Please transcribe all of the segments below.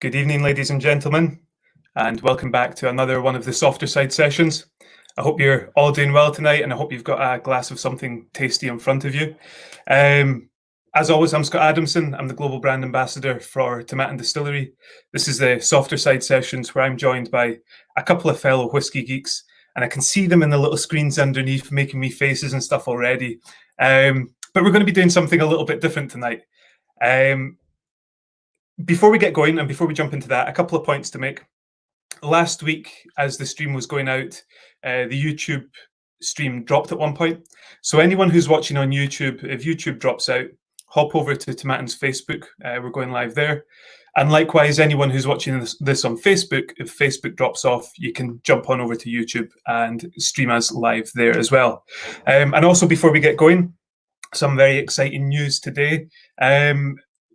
Good evening, ladies and gentlemen, and welcome back to another one of the softer side sessions. I hope you're all doing well tonight, and I hope you've got a glass of something tasty in front of you. As always, I'm Scott Adamson. I'm the Global Brand Ambassador for Tomatin Distillery. This is the softer side sessions where I'm joined by a couple of fellow whiskey geeks, and I can see them in the little screens underneath making me faces and stuff already. But we're going to be doing something a little bit different tonight. Before we get going and before we jump into that, a couple of points to make. Last week, as the stream was going out, the YouTube stream dropped at one point. So anyone who's watching on YouTube, if YouTube drops out, hop over to Tomatin's Facebook. We're going live there. And likewise, anyone who's watching this on Facebook, if Facebook drops off, you can jump on over to YouTube and stream us live there as well. And also, before we get going, some very exciting news today.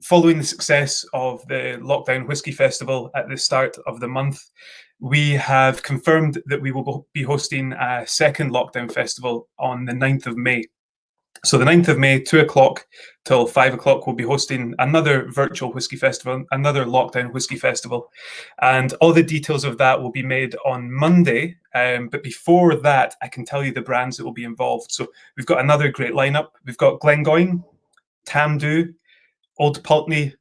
Following the success of the Lockdown Whisky Festival at the start of the month, we have confirmed that we will be hosting a second Lockdown Festival on the 9th of May. So the 9th of May, 2 o'clock till 5 o'clock, we'll be hosting another virtual whisky festival, another Lockdown Whisky Festival. And all the details of that will be made on Monday. But before that, I can tell you the brands that will be involved. So we've got another great lineup. We've got Glengoyne, Tamdhu, Old Pulteney,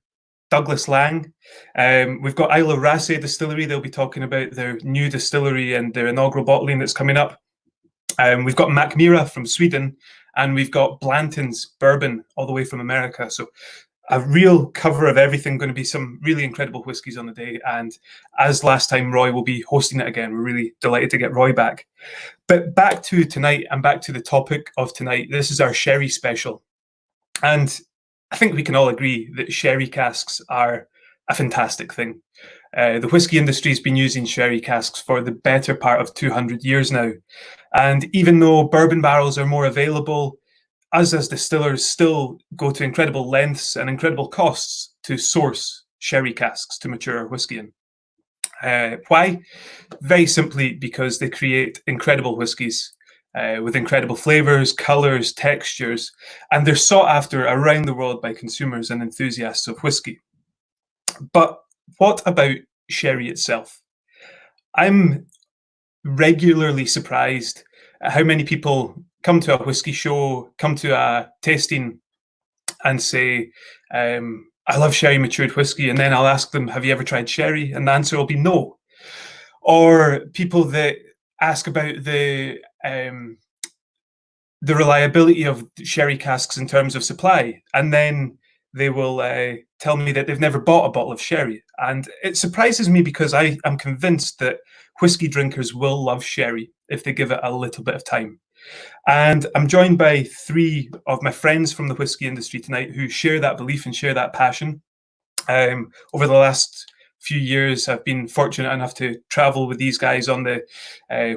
Douglas Lang. We've got Isle of Arran Distillery. They'll be talking about their new distillery and their inaugural bottling that's coming up. We've got Mackmyra from Sweden, and we've got Blanton's Bourbon all the way from America. So a real cover of everything, going to be some really incredible whiskies on the day. And as last time, Roy will be hosting it again. We're really delighted to get Roy back. But back to tonight and back to the topic of tonight. This is our sherry special. And I think we can all agree that sherry casks are a fantastic thing. The whiskey industry has been using sherry casks for the better part of 200 years now. And even though bourbon barrels are more available, us as distillers still go to incredible lengths and incredible costs to source sherry casks to mature our whiskey in. Why? Very simply because they create incredible whiskies with incredible flavours, colours, textures, and they're sought after around the world by consumers and enthusiasts of whiskey. But what about sherry itself? I'm regularly surprised at how many people come to a whiskey show, come to a tasting and say, I love sherry matured whiskey. And then I'll ask them, have you ever tried sherry? And the answer will be no. Or people that ask about the reliability of sherry casks in terms of supply. And then they will tell me that they've never bought a bottle of sherry. And it surprises me because I am convinced that whiskey drinkers will love sherry if they give it a little bit of time. And I'm joined by three of my friends from the whiskey industry tonight who share that belief and share that passion. Over the last few years, I've been fortunate enough to travel with these guys on the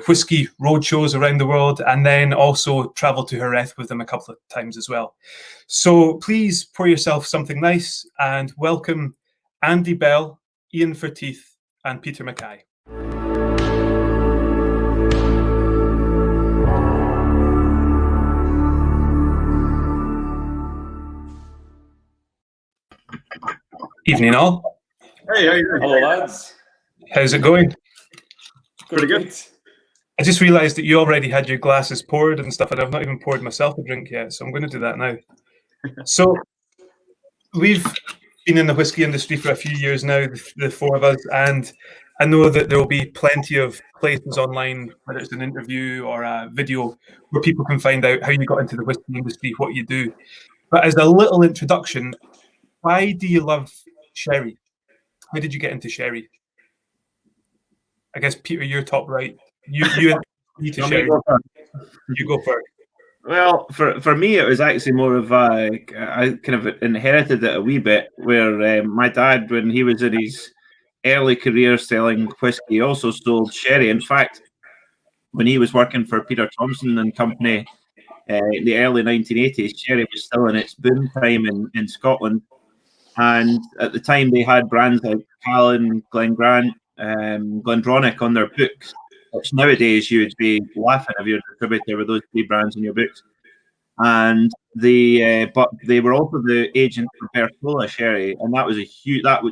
whiskey road shows around the world, and then also travel to Jerez with them a couple of times as well. So please pour yourself something nice and welcome Andy Bell, Iain Forteath, and Peter MacKay. Evening all. Hey, how you doing? Hello, lads. How's it going? Pretty good. I just realised that you already had your glasses poured and stuff, and I've not even poured myself a drink yet, so I'm going to do that now. So we've been in the whiskey industry for a few years now, the four of us, and I know that there will be plenty of places online, whether it's an interview or a video, where people can find out how you got into the whiskey industry, what you do. But as a little introduction, why do you love sherry? How did you get into sherry? I guess, Peter, you're top right. You need to sherry. You go first. Well, for me, it was actually more of I kind of inherited it a wee bit, where my dad, when he was in his early career selling whiskey, also sold sherry. In fact, when he was working for Peter Thompson and Company in the early 1980s, sherry was still in its boom time in Scotland. And at the time, they had brands like Callan, Glengrant, Glendronach on their books, which nowadays you would be laughing if you're a distributor with those three brands in your books. and but they were also the agent for Bertola Sherry, and that was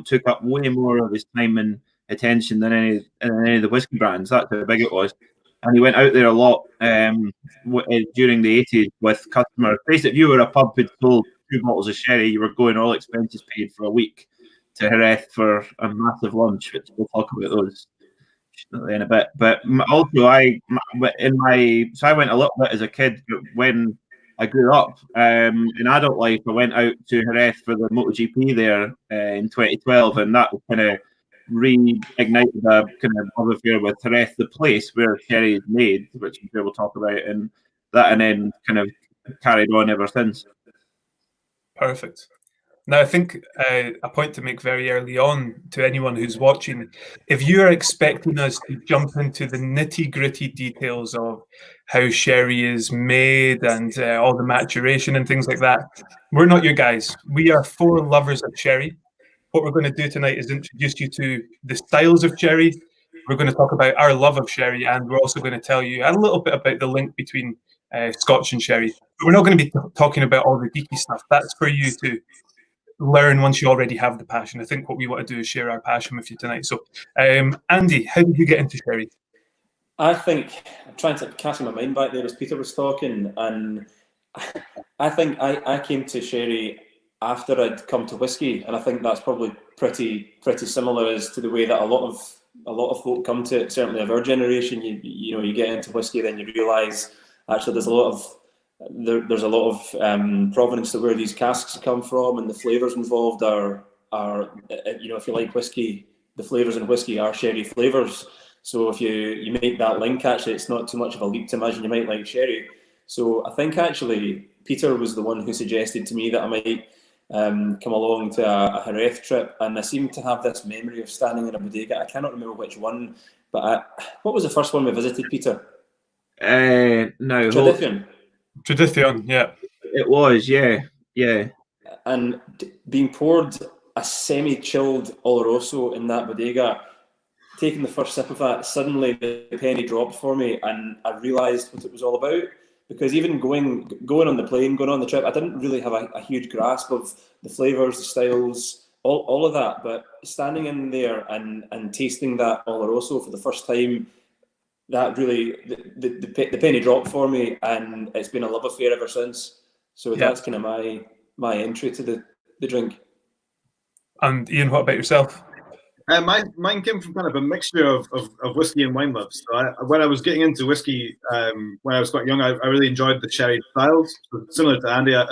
took up way more of his time and attention than any of the whiskey brands. That's how big it was. And he went out there a lot during the 80s with customers. Basically, if you were a pub who'd sold 2 bottles of sherry, you were going all expenses paid for a week to Jerez for a massive lunch, which we'll talk about those in a bit. But also, I went a little bit as a kid, but when I grew up in adult life, I went out to Jerez for the MotoGP there in 2012, and that kind of reignited a kind of love affair with Jerez, the place where sherry is made, which I'm sure we'll talk about, and then kind of carried on ever since. Perfect. Now, I think a point to make very early on to anyone who's watching, if you are expecting us to jump into the nitty-gritty details of how sherry is made and all the maturation and things like that, we're not your guys. We are 4 lovers of sherry. What we're going to do tonight is introduce you to the styles of sherry. We're going to talk about our love of sherry, and we're also going to tell you a little bit about the link between Scotch and sherry. But we're not going to be talking about all the geeky stuff. That's for you to learn once you already have the passion. I think what we want to do is share our passion with you tonight. So, Andy, how did you get into sherry? I think I'm trying to cast my mind back there as Peter was talking, and I think I came to sherry after I'd come to whiskey, and I think that's probably pretty similar as to the way that a lot of folk come to it. Certainly of our generation, you get into whiskey, then you realise actually there's a lot of provenance to where these casks come from, and the flavours involved are if you like whiskey, the flavours in whiskey are sherry flavours. So if you make that link, actually it's not too much of a leap to imagine you might like sherry. So I think actually Peter was the one who suggested to me that I might come along to a Jerez trip, and I seem to have this memory of standing in a bodega. I cannot remember which one, but what was the first one we visited, Peter? No, Tradition, yeah. It was, yeah. And being poured a semi-chilled Oloroso in that bodega, taking the first sip of that, suddenly the penny dropped for me, and I realised what it was all about. Because even going on the plane, going on the trip, I didn't really have a huge grasp of the flavours, the styles, all of that. But standing in there and tasting that Oloroso for the first time, that really, the penny dropped for me, and it's been a love affair ever since. So that's kind of my entry to the drink. And Ian, what about yourself? Mine came from kind of a mixture of whiskey and wine love. So when I was getting into whiskey, when I was quite young, I really enjoyed the sherry styles. So similar to Andy, I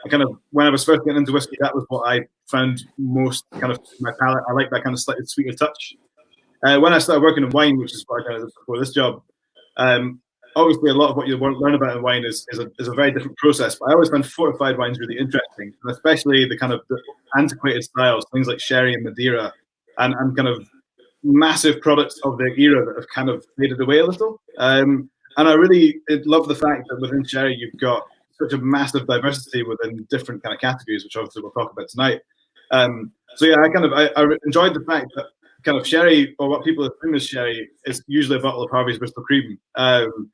kind of, when I was first getting into whiskey, that was what I found most kind of my palate. I like that kind of slightly sweeter touch. When I started working in wine, which is what I kind of did before this job, obviously a lot of what you learn about in wine is a very different process. But I always found fortified wines really interesting, and especially the kind of the antiquated styles, things like sherry and Madeira. And kind of massive products of their era that have kind of faded away a little. And I really love the fact that within sherry you've got such a massive diversity within different kind of categories, which obviously we'll talk about tonight. So yeah, I enjoyed the fact that kind of sherry, or what people assume is sherry, is usually a bottle of Harvey's Bristol Cream. And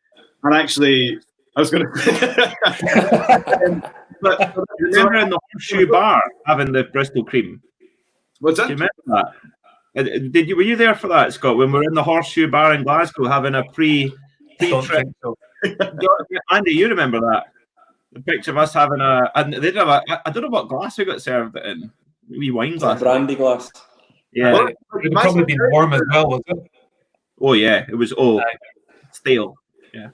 actually, I was going to. But remember in the Horseshoe Bar having the Bristol Cream? What's that? Do you remember that? Were you there for that, Scott? When we were in the Horseshoe Bar in Glasgow having a pre-trip? So. Andy, you remember that? The picture of us having and they did have I don't know what glass we got served it in. Wee wine glass. Brandy glass. Yeah. Well, it would probably be warm as well, was it? Oh yeah, it was stale. Yeah.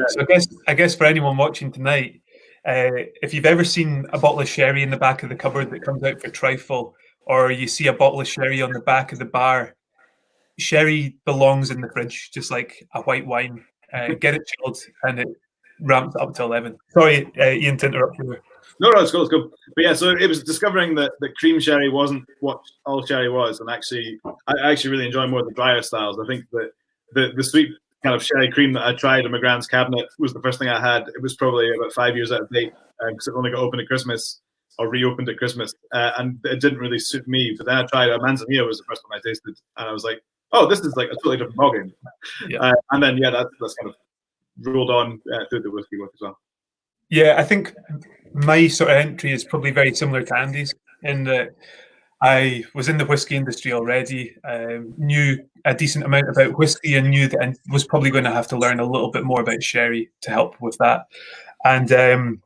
So I guess for anyone watching tonight, if you've ever seen a bottle of sherry in the back of the cupboard that comes out for trifle, or you see a bottle of sherry on the back of the bar, sherry belongs in the fridge, just like a white wine. Get it chilled, and it ramps up to 11. Sorry, Ian, to interrupt you. No, it's cool. But yeah, so it was discovering that cream sherry wasn't what all sherry was, and actually, I actually really enjoy more of the drier styles. I think that the sweet kind of sherry cream that I tried in my grand's cabinet was the first thing I had. It was probably about 5 years out of date because it only got opened at Christmas. Or reopened at Christmas, and it didn't really suit me. But then I tried a Manzanilla, was the first one I tasted, and I was like, "Oh, this is like a totally different ballgame." Yeah. And then that's kind of rolled on through the whiskey work as well. Yeah, I think my sort of entry is probably very similar to Andy's in that I was in the whiskey industry already, knew a decent amount about whiskey and knew that I was probably going to have to learn a little bit more about sherry to help with that. And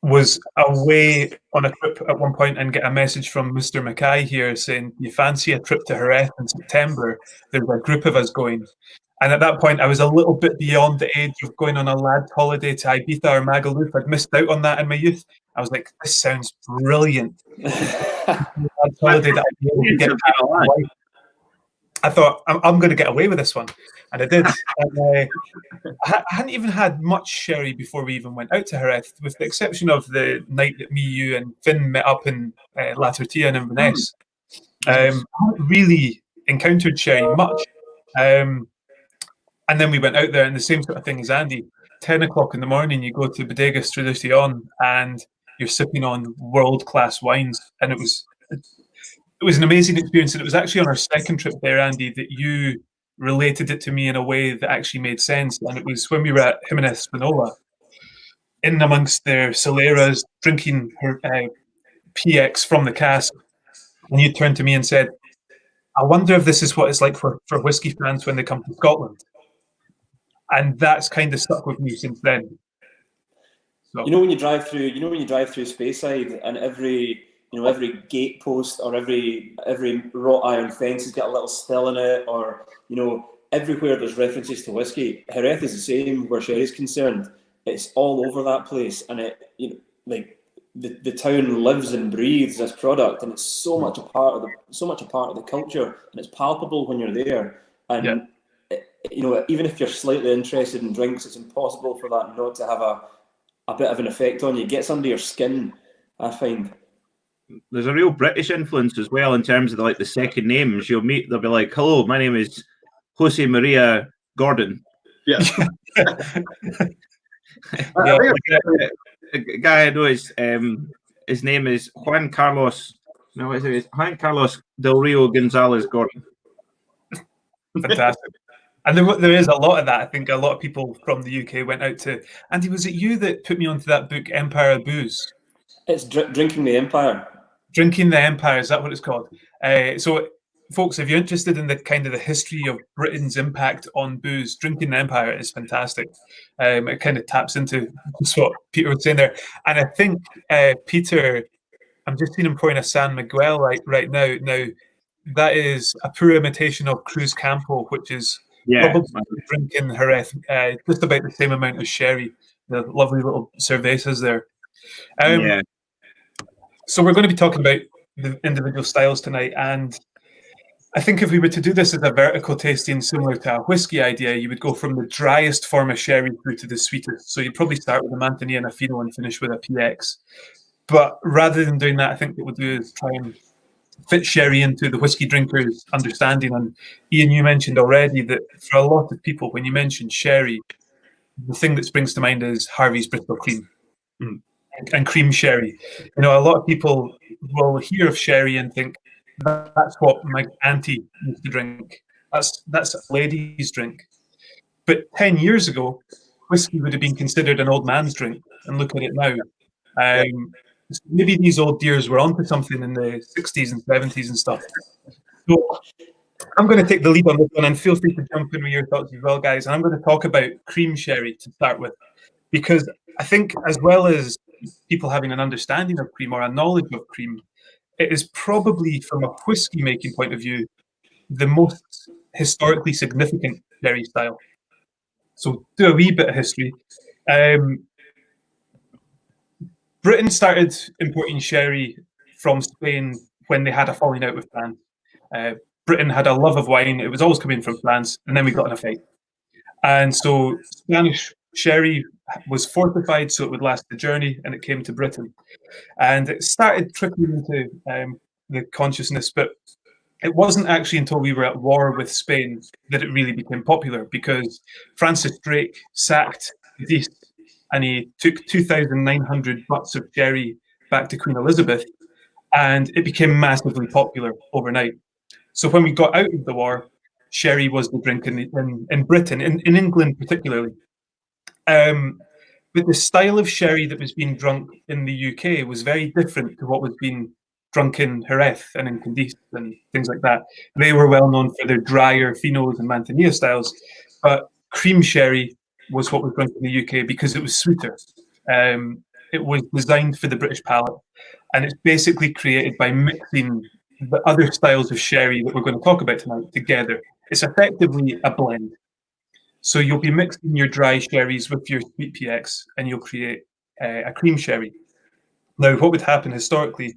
was away on a trip at one point and get a message from Mr. Mackay here saying, you fancy a trip to Jerez in September? There's a group of us going. And at that point, I was a little bit beyond the age of going on a lad's holiday to Ibiza or Magaluf. I'd missed out on that in my youth. I was like, this sounds brilliant. Lad's holiday that I'd be able to get out. I thought, I'm going to get away with this one. And I did. And, I hadn't even had much sherry before we even went out to Jerez, with the exception of the night that me, you, and Finn met up in La Tortilla in Inverness. I hadn't really encountered sherry much. And then we went out there, and the same sort of thing as Andy. 10 o'clock in the morning, you go to Bodegas Tradición, and you're sipping on world-class wines. And it was an amazing experience. And it was actually on our second trip there, Andy, that you related it to me in a way that actually made sense. And it was when we were at Jimenez Spinola, in amongst their Soleras, drinking her PX from the cask. And you turned to me and said, I wonder if this is what it's like for whiskey fans when they come to Scotland. And that's kind of stuck with me since then. So. You know when you drive through Speyside, and every gate post or every wrought iron fence has got a little still in it, or everywhere there's references to whiskey. Jerez is the same where sherry's concerned. It's all over that place, and the town lives and breathes this product, and it's so much a part of the culture, and it's palpable when you're there. And yeah. Even if you're slightly interested in drinks, it's impossible for that not to have a bit of an effect on you. It gets under your skin, I find. There's a real British influence as well in terms of the second names. You'll meet, they'll be like, hello, my name is Jose Maria Gordon. Yeah. A guy I know his name is Juan Carlos Del Rio Gonzalez Gordon. Fantastic. And there is a lot of that. I think a lot of people from the UK went out to... Andy, was it you that put me onto that book, Empire of Booze? It's Drinking the Empire. Drinking the Empire, is that what it's called? So, folks, if you're interested in the kind of the history of Britain's impact on booze, Drinking the Empire is fantastic. It kind of taps into what Peter was saying there. And I think Peter, I'm just seeing him pouring a San Miguel right now. Now, that is a poor imitation of Cruz Campo, which is probably drinking Jerez, just about the same amount as sherry. The lovely little cervezas there. So we're going to be talking about the individual styles tonight, and I think if we were to do this as a vertical tasting similar to a whiskey idea, you would go from the driest form of sherry through to the sweetest. So you'd probably start with a Manzanilla and a Fino and finish with a PX. But rather than doing that, I think what we'll do is try and fit sherry into the whiskey drinkers' understanding. And Iain, you mentioned already that for a lot of people, when you mention sherry, the thing that springs to mind is Harvey's Bristol Cream and cream sherry. A lot of people will hear of sherry and think, that's what my auntie used to drink. That's a lady's drink. But 10 years ago, whiskey would have been considered an old man's drink. And look at it now. Maybe these old dears were onto something in the 60s and 70s and stuff. So I'm going to take the lead on this one, and feel free to jump in with your thoughts as well, guys. And I'm going to talk about cream sherry to start with, because I think as well as people having an understanding of cream or a knowledge of cream, it is probably, from a whiskey making point of view, the most historically significant sherry style. So do a wee bit of history. Britain started importing sherry from Spain when they had a falling out with France. Britain had a love of wine. It was always coming from France, and then we got in a fight. And so Spanish sherry was fortified so it would last the journey, and it came to Britain. And it started trickling into the consciousness, but it wasn't actually until we were at war with Spain that it really became popular, because Francis Drake sacked Cadiz, and he took 2,900 butts of sherry back to Queen Elizabeth, and it became massively popular overnight. So when we got out of the war, sherry was the drink in Britain, in England particularly. But the style of sherry that was being drunk in the UK was very different to what was being drunk in Jerez and in Cadiz and things like that. They were well known for their drier Finos and Manzanilla styles, but cream sherry was what was drunk in the UK because it was sweeter. It was designed for the British palate, and it's basically created by mixing the other styles of sherry that we're going to talk about tonight together. It's effectively a blend. So you'll be mixing your dry sherries with your sweet PX, and you'll create a cream sherry. Now, what would happen historically?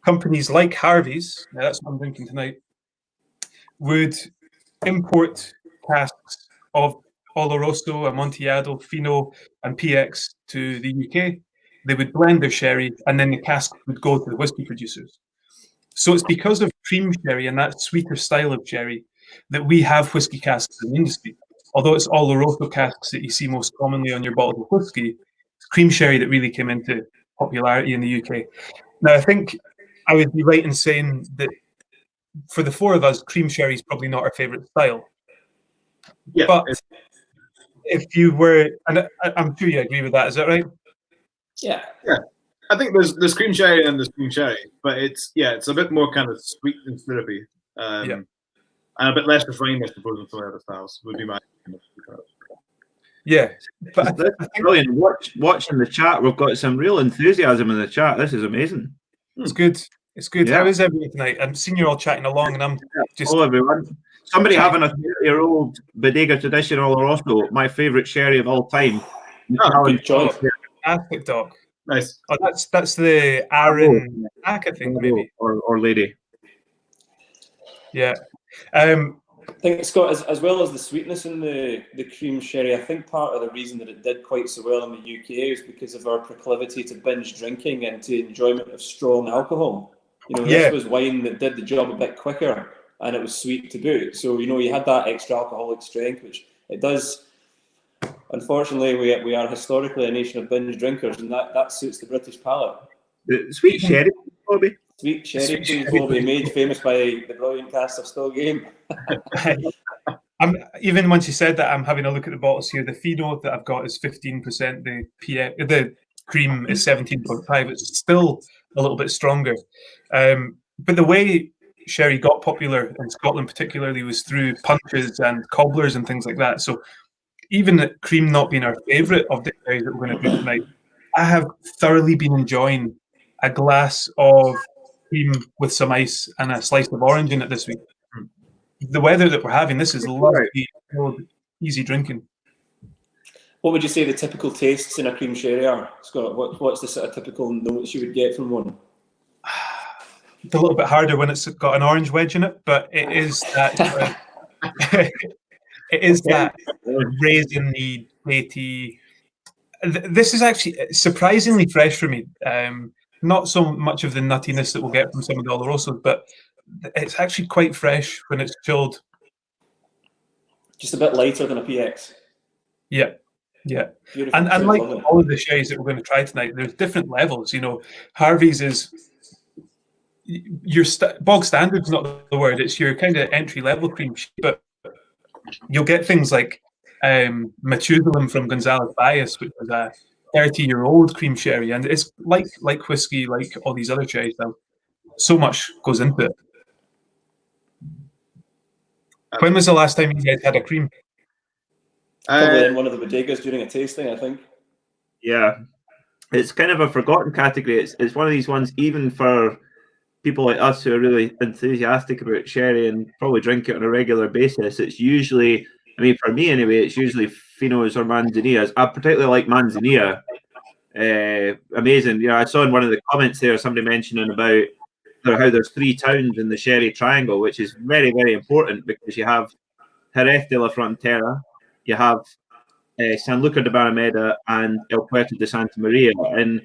Companies like Harvey's, now that's what I'm drinking tonight, would import casks of Oloroso, Amontillado, Fino, and PX to the UK. They would blend their sherry, and then the cask would go to the whiskey producers. So it's because of cream sherry and that sweeter style of sherry that we have whiskey casks in the industry. Although it's Oloroso casks that you see most commonly on your bottle of whiskey, it's cream sherry that really came into popularity in the UK. Now, I think I would be right in saying that for the four of us, cream sherry is probably not our favourite style. Yeah, but if you were, and I'm sure you agree with that, is that right? Yeah. I think there's cream sherry and there's cream sherry, but it's a bit more kind of sweet and syrupy, and a bit less refined, I suppose, than some other styles would be my. Yeah, but that's brilliant. Watching the chat, we've got some real enthusiasm in the chat. This is amazing. It's good. It's good. Yeah. How is everyone tonight? I'm seeing you all chatting along, and I'm just. Hello, everyone. Somebody having a 30-year-old Bodega Tradition Oloroso, my favourite sherry of all time. Good choice. Fantastic, Doc. Nice. Oh, that's the Arran Pack, I think, maybe. Or lady. Yeah. I think, Scott, as well as the sweetness in the cream sherry, I think part of the reason that it did quite so well in the UK is because of our proclivity to binge drinking and to enjoyment of strong alcohol. This was wine that did the job a bit quicker, and it was sweet to boot. So, you had that extra alcoholic strength, which it does. Unfortunately, we are historically a nation of binge drinkers, and that suits the British palate. Sweet sherry, Bobby. Sweet sherry, please, Bobby, made famous by the brilliant cast of Still Game. Even once you said that, I'm having a look at the bottles here. The Fino that I've got is 15%. The cream is 17.5. It's still a little bit stronger. But the way sherry got popular in Scotland particularly was through punches and cobblers and things like that. So even the cream not being our favourite of the sherries that we're going to drink tonight, I have thoroughly been enjoying a glass of cream with some ice and a slice of orange in it this week. The weather that we're having, this is lovely, easy drinking. What would you say the typical tastes in a cream sherry are, Scott? What's the sort of typical notes you would get from one? It's a little bit harder when it's got an orange wedge in it, but it is that it is that raisiny, datey. This is actually surprisingly fresh for me. Not so much of the nuttiness that we'll get from some of the Olorosos, but it's actually quite fresh when it's chilled. Just a bit lighter than a PX. Yeah. Beautiful. And like all of the sherries that we're going to try tonight, there's different levels. Harvey's is your bog standard's not the word. It's your kind of entry level cream, but you'll get things like Matusalem from Gonzalez Bias, which was a 30-year-old cream sherry, and it's like whiskey, like all these other sherries now. So much goes into it. When was the last time you guys had a cream? Probably in one of the bodegas during a tasting, I think. Yeah, it's kind of a forgotten category. It's one of these ones, even for people like us who are really enthusiastic about sherry and probably drink it on a regular basis. It's usually, for me anyway, it's usually Finos or Manzanillas. I particularly like Manzanilla. Amazing. I saw in one of the comments there somebody mentioning about how there's 3 towns in the sherry triangle, which is very, very important because you have Jerez de la Frontera, you have San Lucar de Barrameda, and El Puerto de Santa Maria. And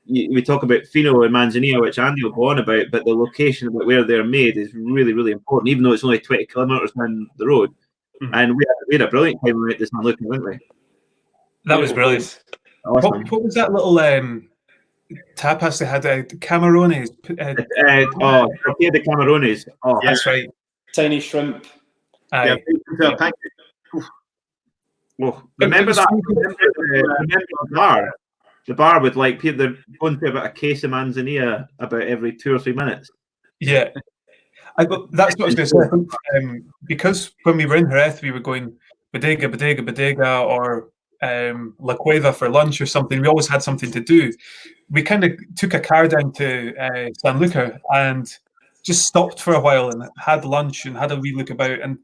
we talk about Fino and Manzanilla, which Andy will go on about, but the location about where they're made is really, really important, even though it's only 20 kilometres down the road. Mm-hmm. And we had a brilliant time when we went to San Lucar, didn't we? That was brilliant. Awesome. What was that little tapas they had? Camarones. Tortilla de Camarones. Oh, that's right. Tiny shrimp. Yeah, Well, remember that? Remember the bar with like people they're going through about a case of manzanilla about every 2 or 3 minutes. Yeah. That's what I was going to say. I think, because when we were in Jerez, we were going bodega, or La Cueva for lunch or something. We always had something to do. We kind of took a car down to San Luca and just stopped for a while and had lunch and had a wee look about. And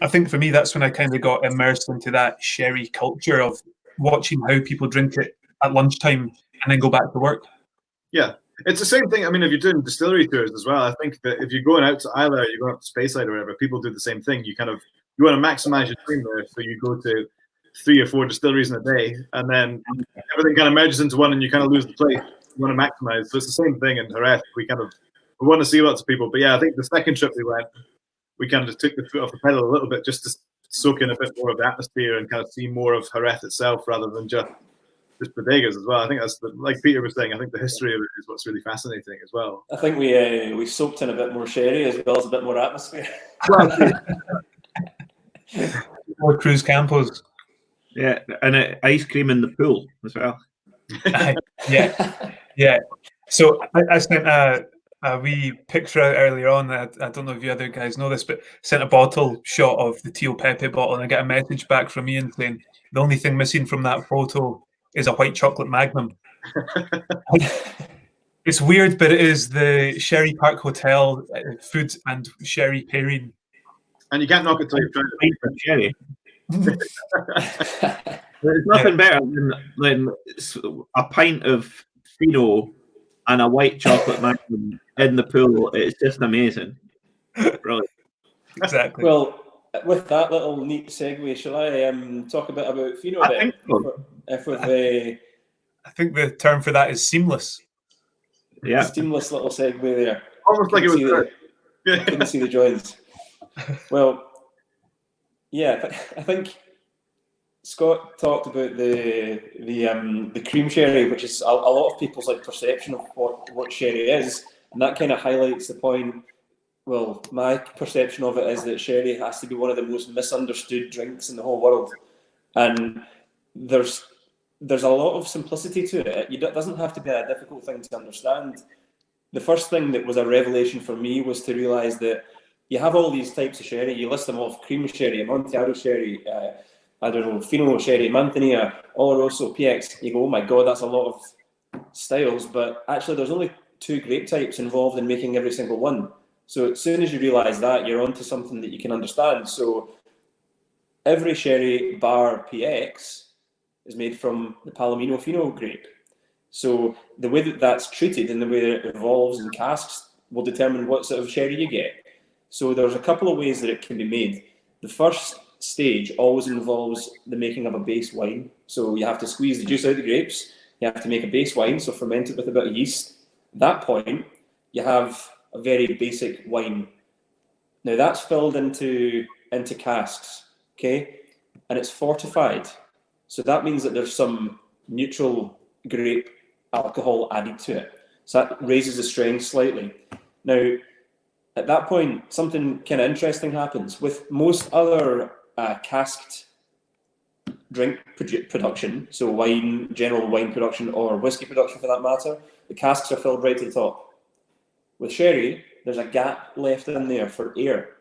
I think for me, that's when I kind of got immersed into that sherry culture of watching how people drink it at lunchtime and then go back to work. Yeah. It's the same thing. I mean, if you're doing distillery tours as well, I think that if you're going out to Isle, you're going out to Speyside or whatever, people do the same thing. You want to maximize your time there, so you go to 3 or 4 distilleries in a day, and then everything kind of merges into one, and you kind of lose the place. You want to maximize. So it's the same thing in Jerez. We want to see lots of people, but yeah, I think the second trip we went, we kind of just took the foot off the pedal a little bit just to soak in a bit more of the atmosphere and kind of see more of Jerez itself rather than just bodegas as well. I think that's like Peter was saying. I think the history of it is what's really fascinating as well. I think we soaked in a bit more sherry as well as a bit more atmosphere. More Cruz Campos. Yeah, and ice cream in the pool as well. Yeah. So I sent a wee picture out earlier on. I don't know if you other guys know this, but sent a bottle shot of the Tio Pepe bottle, and I got a message back from Iain saying the only thing missing from that photo is a white chocolate Magnum. It's weird, but it is the Sherry Park Hotel food and sherry pairing. And you can't knock it till you've tried it. Sherry. There's nothing better than a pint of Fino and a white chocolate Magnum in the pool. It's just amazing. Brilliant. Exactly. Well, with that little neat segue, shall I talk a bit about Fino then? I think the term for that is seamless. Yeah. Seamless little segue there. Almost like it was I couldn't see the joins. Well, yeah, I think Scott talked about the cream sherry, which is a lot of people's like perception of what sherry is, and that kind of highlights the point. Well, my perception of it is that sherry has to be one of the most misunderstood drinks in the whole world, and there's a lot of simplicity to it. It doesn't have to be a difficult thing to understand. The first thing that was a revelation for me was to realise that you have all these types of sherry. You list them off: cream sherry, Amontillado sherry, Fino sherry, Manzanilla, Oloroso, PX. You go, oh my God, that's a lot of styles. But actually, there's only 2 grape types involved in making every single one. So as soon as you realise that, you're onto something that you can understand. So every sherry bar PX is made from the Palomino Fino grape. So the way that that's treated and the way that it evolves in casks will determine what sort of sherry you get. So there's a couple of ways that it can be made. The first stage always involves the making of a base wine. So you have to squeeze the juice out of the grapes. You have to make a base wine, so ferment it with a bit of yeast. At that point, you have a very basic wine. Now that's filled into casks, okay? And it's fortified. So that means that there's some neutral grape alcohol added to it. So that raises the strength slightly. Now, at that point, something kind of interesting happens. With most other casked drink production, so wine, general wine production, or whiskey production for that matter, the casks are filled right to the top. With sherry, there's a gap left in there for air.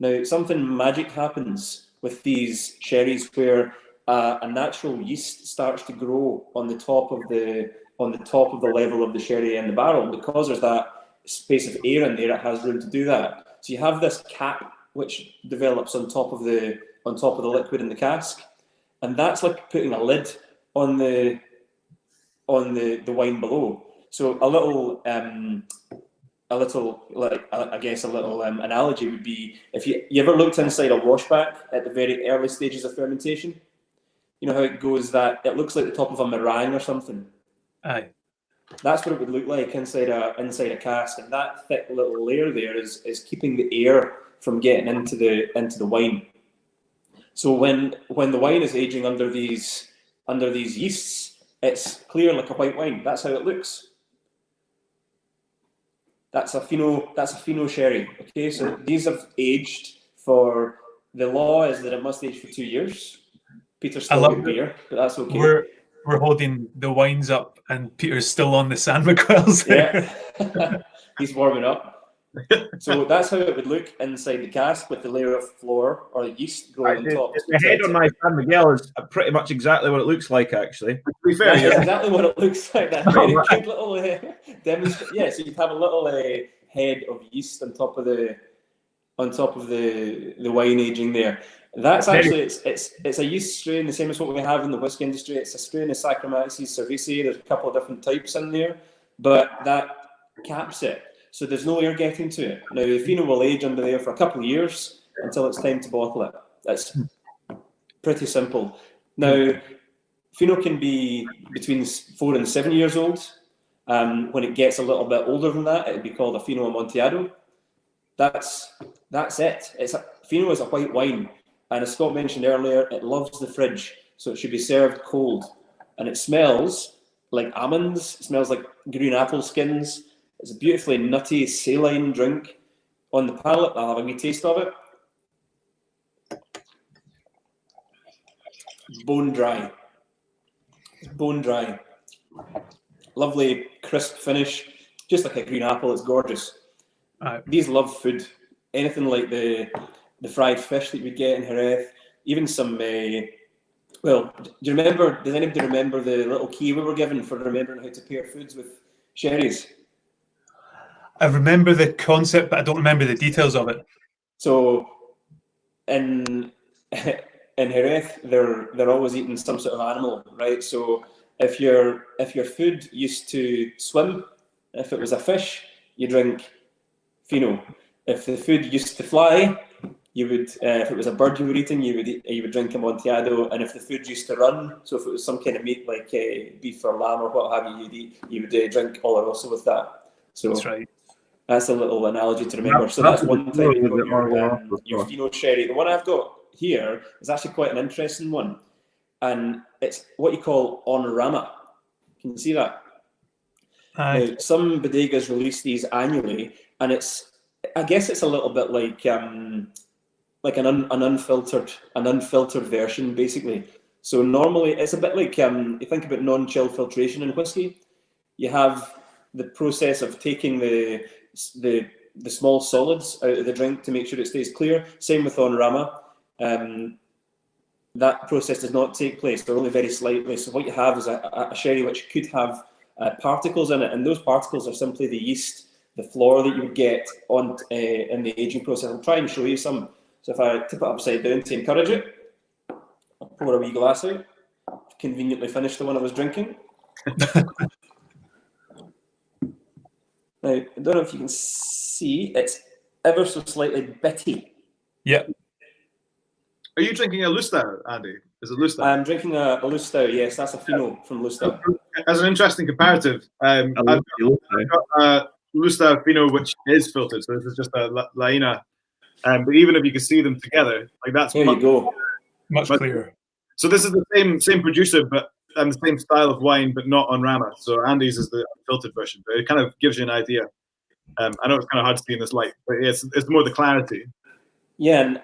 Now, something magic happens with these sherries where a natural yeast starts to grow on the top of the level of the sherry in the barrel. Because there's that space of air in there, it has room to do that. So you have this cap which develops on top of the liquid in the cask, and that's like putting a lid on the wine below. So a little analogy would be if you ever looked inside a washback at the very early stages of fermentation. You know how it goes that it looks like the top of a meringue or something. Aye. That's what it would look like inside a cask, and that thick little layer there is keeping the air from getting into the wine. So when the wine is aging under these yeasts, it's clear like a white wine. That's how it looks. That's a Fino sherry. Okay, so these have aged for, the law is that it must age for 2 years. Peter's I still love with beer, but that's okay. We're holding the wines up, and Peter's still on the San Miguel's there. Yeah, he's warming up. So that's how it would look inside the cask with the layer of flour or yeast growing on top. The head on my San Miguel is pretty much exactly what it looks like, actually. To be fair, That's yeah. exactly what it looks like. That very cute little demonstration. Yeah, so you'd have a little head of yeast on top of the wine aging there. That's actually it's a yeast strain, the same as what we have in the whiskey industry. It's a strain of Saccharomyces cerevisiae. There's a couple of different types in there, but that caps it. So there's no air getting to it. Now, the Fino will age under there for a couple of years until it's time to bottle it. That's pretty simple. Now, Fino can be between 4 and 7 years old. When it gets a little bit older than that, it would be called a Fino Amontillado. That's it. Fino is a white wine, and as Scott mentioned earlier, it loves the fridge, so it should be served cold. And it smells like almonds. It smells like green apple skins. It's a beautifully nutty, saline drink. On the palate, I'll have a wee taste of it. Bone dry. Bone dry. Lovely, crisp finish. Just like a green apple, it's gorgeous. These love food. Anything like the fried fish that you would get in Jerez. Even some... well, does anybody remember the little key we were given for remembering how to pair foods with sherries? I remember the concept, but I don't remember the details of it. So, in Jerez, they're always eating some sort of animal, right? So, if your food used to swim, if it was a fish, you drink Fino. If the food used to fly, you would. If it was a bird you were eating, you would drink Amontillado. And if the food used to run, so if it was some kind of meat like beef or lamb or what have you, you would drink Oloroso with that. So that's right. That's a little analogy to remember. So that's one type of your Fino sherry. The one I've got here is actually quite an interesting one, and it's what you call on rama. Can you see that? Now, some bodegas release these annually, and I guess it's a little bit like an unfiltered version, basically. So normally it's a bit like you think about non-chill filtration in whiskey. You have the process of taking the small solids out of the drink to make sure it stays clear. Same with on rama. That process does not take place, or only very slightly. So what you have is a sherry which could have particles in it, and those particles are simply the yeast, the flour that you would get in the aging process. I'll try and show you some. So if I tip it upside down to encourage it, I'll pour a wee glass out. Conveniently finished the one I was drinking. Now, I don't know if you can see, it's ever so slightly bitty. Yeah. Are you drinking a Lustau, Andy? Is it Lustau? I'm drinking a Lustau, yes, that's a Fino from Lustau. As an interesting comparative, I've got a Lustau Fino which is filtered, so this is just a Lyra. But even if you can see them together, like that's There you go. Much clearer. So this is the same producer, but and the same style of wine, but not on Rama. So Andy's is the filtered version, but it kind of gives you an idea. I know it's kind of hard to see in this light, but it's more the clarity. Yeah, and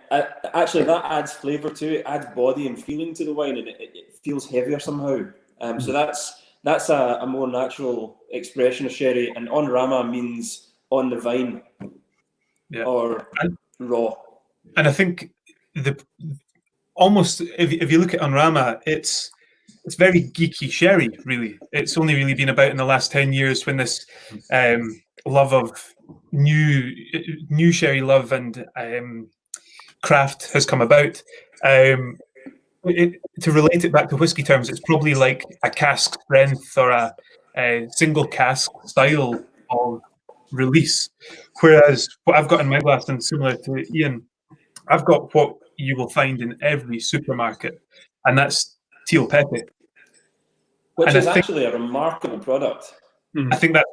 actually that adds flavour to it, adds body and feeling to the wine, and it feels heavier somehow. So that's a more natural expression of sherry, and on Rama means on the vine, or raw. And I think almost if you look at on Rama, it's very geeky sherry, really. It's only really been about in the last 10 years when this love of new sherry love and craft has come about. To relate it back to whiskey terms, it's probably like a cask strength or a single cask style of release. Whereas what I've got in my glass, and similar to Iain, I've got what you will find in every supermarket, and that's Teal Pepe. Which is actually a remarkable product. I think that's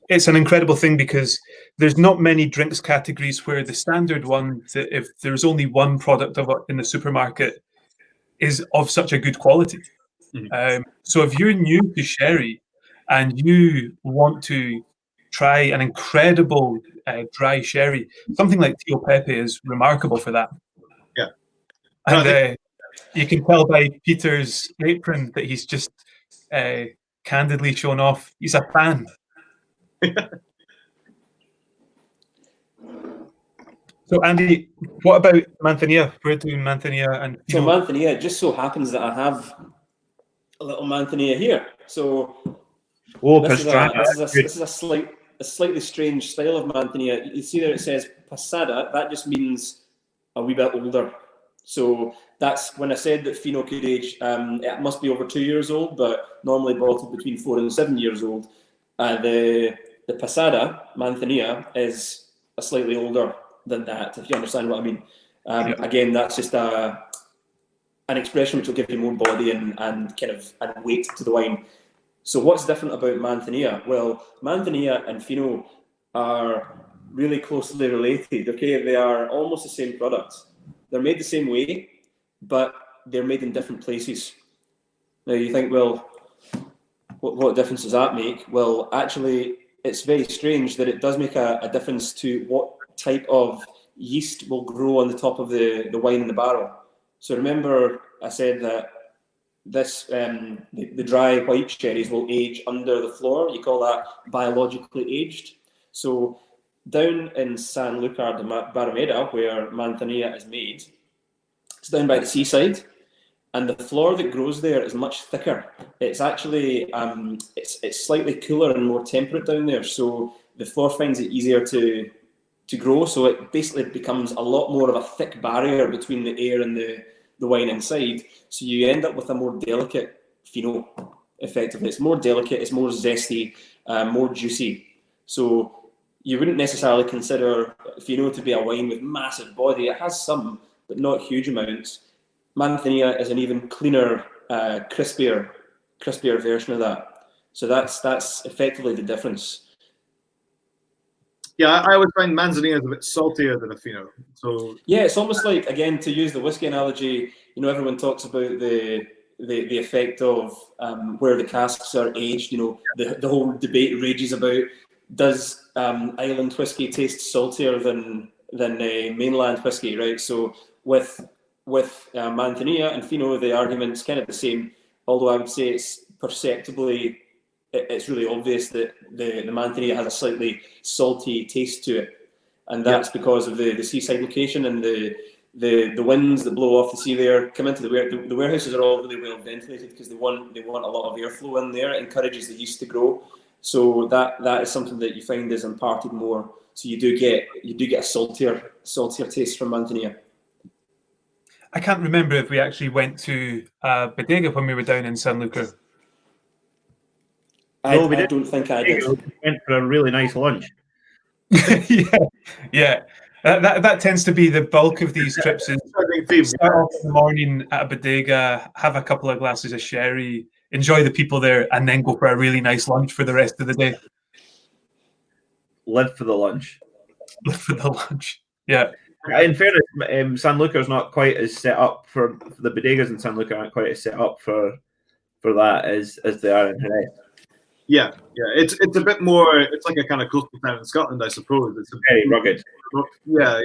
it's an incredible thing, because there's not many drinks categories where the standard one, that if there's only one product of it in the supermarket, is of such a good quality. So if you're new to sherry and you want to try an incredible dry sherry, something like Teal Pepe is remarkable for that. Yeah. And You can tell by Peter's apron that he's just candidly shown off. He's a fan. So, Andy, what about Manzanilla? We're doing Manzanilla and so Manzanilla. It just so happens that I have a little Manzanilla here. So this is a slightly strange style of Manzanilla. You see there it says Passada. That just means a wee bit older. So that's when I said that Fino could age. It must be over 2 years old, but normally bottled between 4 and 7 years old. The Passada Manzanilla is a slightly older than that, if you understand what I mean. Again, that's just an expression which will give you more body and kind of and weight to the wine. So what's different about Manzanilla? Well, Manzanilla and Fino are really closely related. Okay, they are almost the same products. They're made the same way, but they're made in different places. Now you think, well, what difference does that make? Well, actually, it's very strange that it does make a difference to what type of yeast will grow on the top of the wine in the barrel. So remember, I said that this the dry white cherries will age under the floor. You call that biologically aged. So down in San Lucar de Barrameda, where Manzanilla is made, it's down by the seaside, and the floor that grows there is much thicker. It's actually it's slightly cooler and more temperate down there, so the floor finds it easier to grow. So it basically becomes a lot more of a thick barrier between the air and the wine inside. So you end up with a more delicate Fino. Effectively, it's more delicate, it's more zesty, more juicy. So you wouldn't necessarily consider Fino to be a wine with massive body. It has some, but not huge amounts. Manzanilla is an even cleaner, crispier version of that. So that's effectively the difference. Yeah, I always find Manzanilla is a bit saltier than a Fino. So yeah, it's almost like, again, to use the whiskey analogy, you know, everyone talks about the effect of where the casks are aged. You know, the whole debate rages about, does island whiskey taste saltier than mainland whiskey, right? So with Manzanilla and Fino, the argument's kind of the same, although I would say it's perceptibly, it's really obvious that the Manzanilla has a slightly salty taste to it, and that's because of the seaside location and the winds that blow off the sea there come into the warehouses are all really well ventilated because they want a lot of airflow in there. It encourages the yeast to grow, so that is something that you find is imparted more. So you do get a saltier taste from Manzanilla. I can't remember if we actually went to Bodega when we were down in San Lucar. I don't think I did. We went for a really nice lunch. yeah. That tends to be the bulk of these trips. Is start off in the morning at a bodega, have a couple of glasses of sherry, enjoy the people there, and then go for a really nice lunch for the rest of the day. Live for the lunch. Live for the lunch. Yeah. In fairness, San Lucar's not quite as set up for the bodegas in San Lucar aren't quite as set up for that as they are in Jerez. Yeah, it's a bit more. It's like a kind of coastal town in Scotland, I suppose. It's very rugged. Yeah.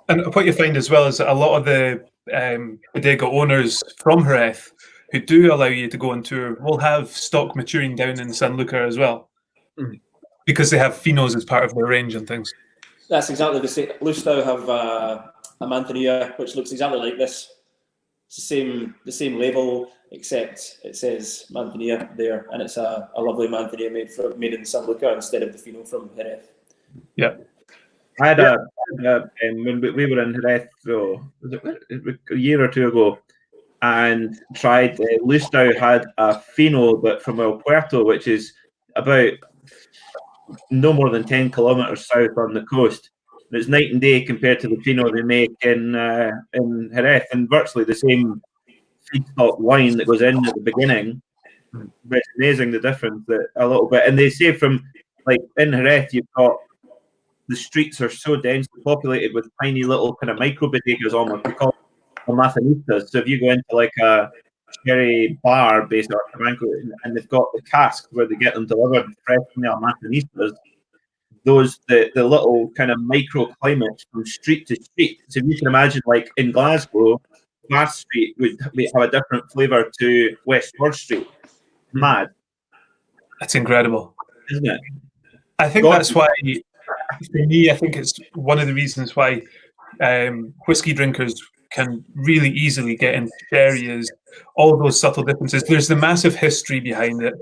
And what you find as well is that a lot of the bodega owners from Jerez who do allow you to go on tour will have stock maturing down in San Lucar as well, because they have Finos as part of their range and things. That's exactly the same. Lustau have a Manzanilla which looks exactly like this. It's the same label, except it says Manzanilla there, and it's a lovely Manzanilla made in San Lucar instead of the Fino from Jerez. Yeah. I had when we were in Jerez, so was it a year or two ago, and tried. Lustau had a Fino, but from El Puerto, which is about no more than 10 kilometers south on the coast. And it's night and day compared to the Fino they make in Jerez, and virtually the same feedstock wine that goes in at the beginning. But it's amazing the difference that a little bit. And they say from like in Jerez, you've got the streets are so densely populated with tiny little kind of micro bodegas almost. We call them mazanistas. So if you go into like a sherry bar based on banquet and they've got the casks where they get them delivered fresh from the mazanistas, the little kind of microclimates from street to street. So if you can imagine, like in Glasgow, Bath Street would have a different flavour to West George Street. Mad. That's incredible, isn't it? I think that's why, for me, I think it's one of the reasons why whiskey drinkers can really easily get into sherry is all those subtle differences. There's the massive history behind it.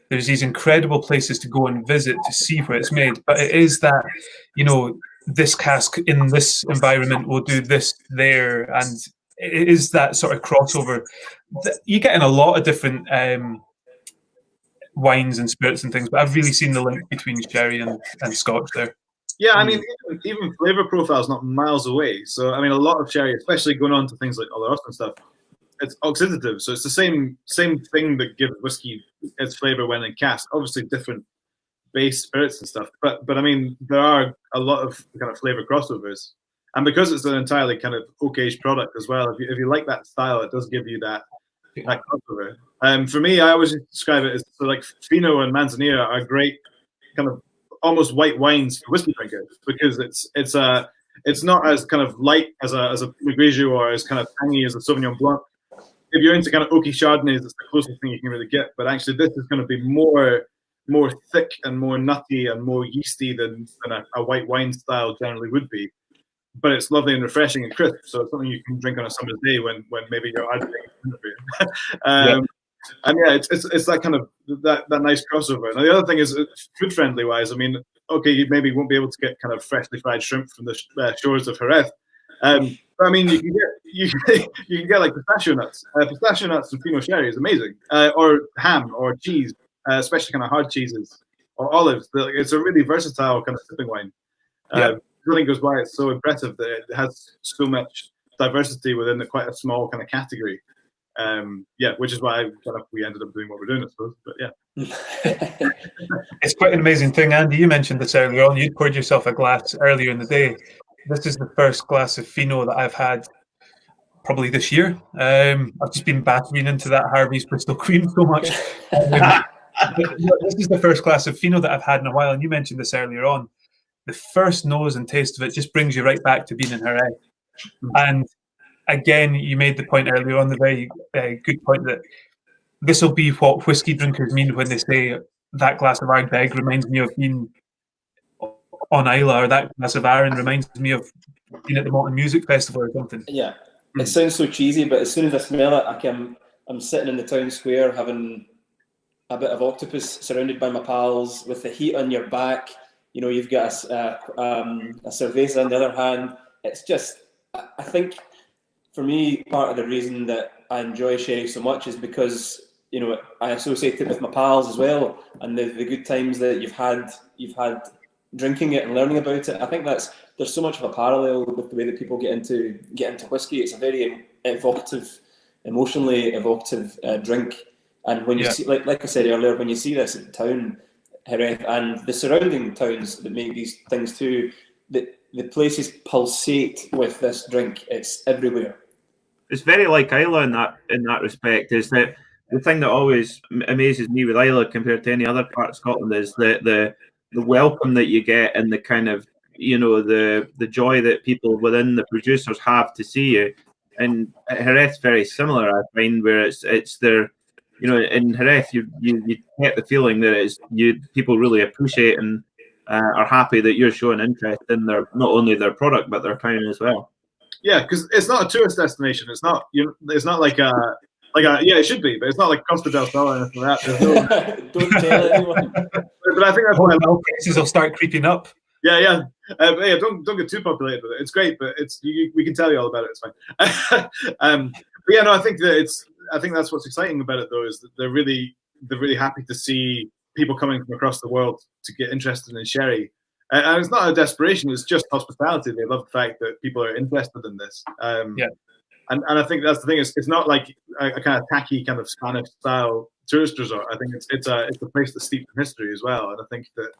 There's these incredible places to go and visit to see where it's made. But it is that, this cask in this environment will do this there. And it is that sort of crossover. You get in a lot of different wines and spirits and things, but I've really seen the link between sherry and Scotch there. Yeah, I mean, even flavour profile is not miles away. So, I mean, a lot of sherry, especially going on to things like Oloroso and stuff, it's oxidative. So it's the same thing that gives whiskey its flavour when in cask. Obviously, different base spirits and stuff. But I mean, there are a lot of kind of flavour crossovers. And because it's an entirely kind of oak-aged product as well, if you like that style, it does give you that crossover. For me, I always describe it as like Fino and Manzanilla are great kind of almost white wines for whiskey drinkers because it's not as kind of light as a Pinot Grigio or as kind of tangy as a Sauvignon Blanc. If you're into kind of oaky Chardonnays, it's the closest thing you can really get. But actually, this is going to be more thick and more nutty and more yeasty than a white wine style generally would be. But it's lovely and refreshing and crisp. So it's something you can drink on a summer's day when maybe you're out. And yeah, it's that kind of that nice crossover. Now the other thing is food friendly wise. I mean, okay, you maybe won't be able to get kind of freshly fried shrimp from the shores of Jerez, but I mean, you can get like pistachio nuts. Pistachio nuts and Pinot sherry is amazing, or ham or cheese, especially kind of hard cheeses or olives. It's a really versatile kind of sipping wine. I think goes by. It's so impressive that it has so much diversity within quite a small kind of category. Which is why we ended up doing what we're doing, I suppose. But yeah, it's quite an amazing thing. Andy, you mentioned this earlier on. You poured yourself a glass earlier in the day. This is the first glass of Fino that I've had probably this year. I've just been battering into that Harvey's Bristol Cream so much. This is the first glass of Fino that I've had in a while, and you mentioned this earlier on. The first nose and taste of it just brings you right back to being in Jerez. And again, you made the point earlier on, the very good point that this will be what whiskey drinkers mean when they say that glass of Ardbeg reminds me of being on Islay, or that glass of Arran reminds me of being at the Malton Music Festival or something. Yeah, it sounds so cheesy, but as soon as I smell it, I'm sitting in the town square having a bit of octopus surrounded by my pals with the heat on your back. You've got a cerveza on the other hand. It's just, I think, for me, part of the reason that I enjoy sherry so much is because I associate it with my pals as well, and the good times that you've had drinking it and learning about it. I think there's so much of a parallel with the way that people get into whiskey. It's a very emotionally evocative drink, and when you see, like I said earlier, when you see this in town, Jerez and the surrounding towns that make these things too, the places pulsate with this drink. It's everywhere. It's very like Islay in that respect. Is that the thing that always amazes me with Islay compared to any other part of Scotland is the welcome that you get and the kind of the joy that people within the producers have to see you. And Jerez very similar, I find, where it's their in Jerez you get the feeling that people really appreciate and are happy that you're showing interest in not only their product but their town as well. Yeah, because it's not a tourist destination. It's not it's not like it should be, but it's not like Costa del Sol or anything like that. Don't tell anyone. But I think that's why prices will start creeping up. Yeah. Don't get too populated with it. It's great, but we can tell you all about it. It's fine. But yeah, no, I think that's what's exciting about it though, is that they're really happy to see people coming from across the world to get interested in sherry. And it's not a desperation; it's just hospitality. They love the fact that people are interested in this. And I think that's the thing. It's not like a kind of tacky kind of Spanish style tourist resort. I think it's a place that's steeped in history as well. And I think that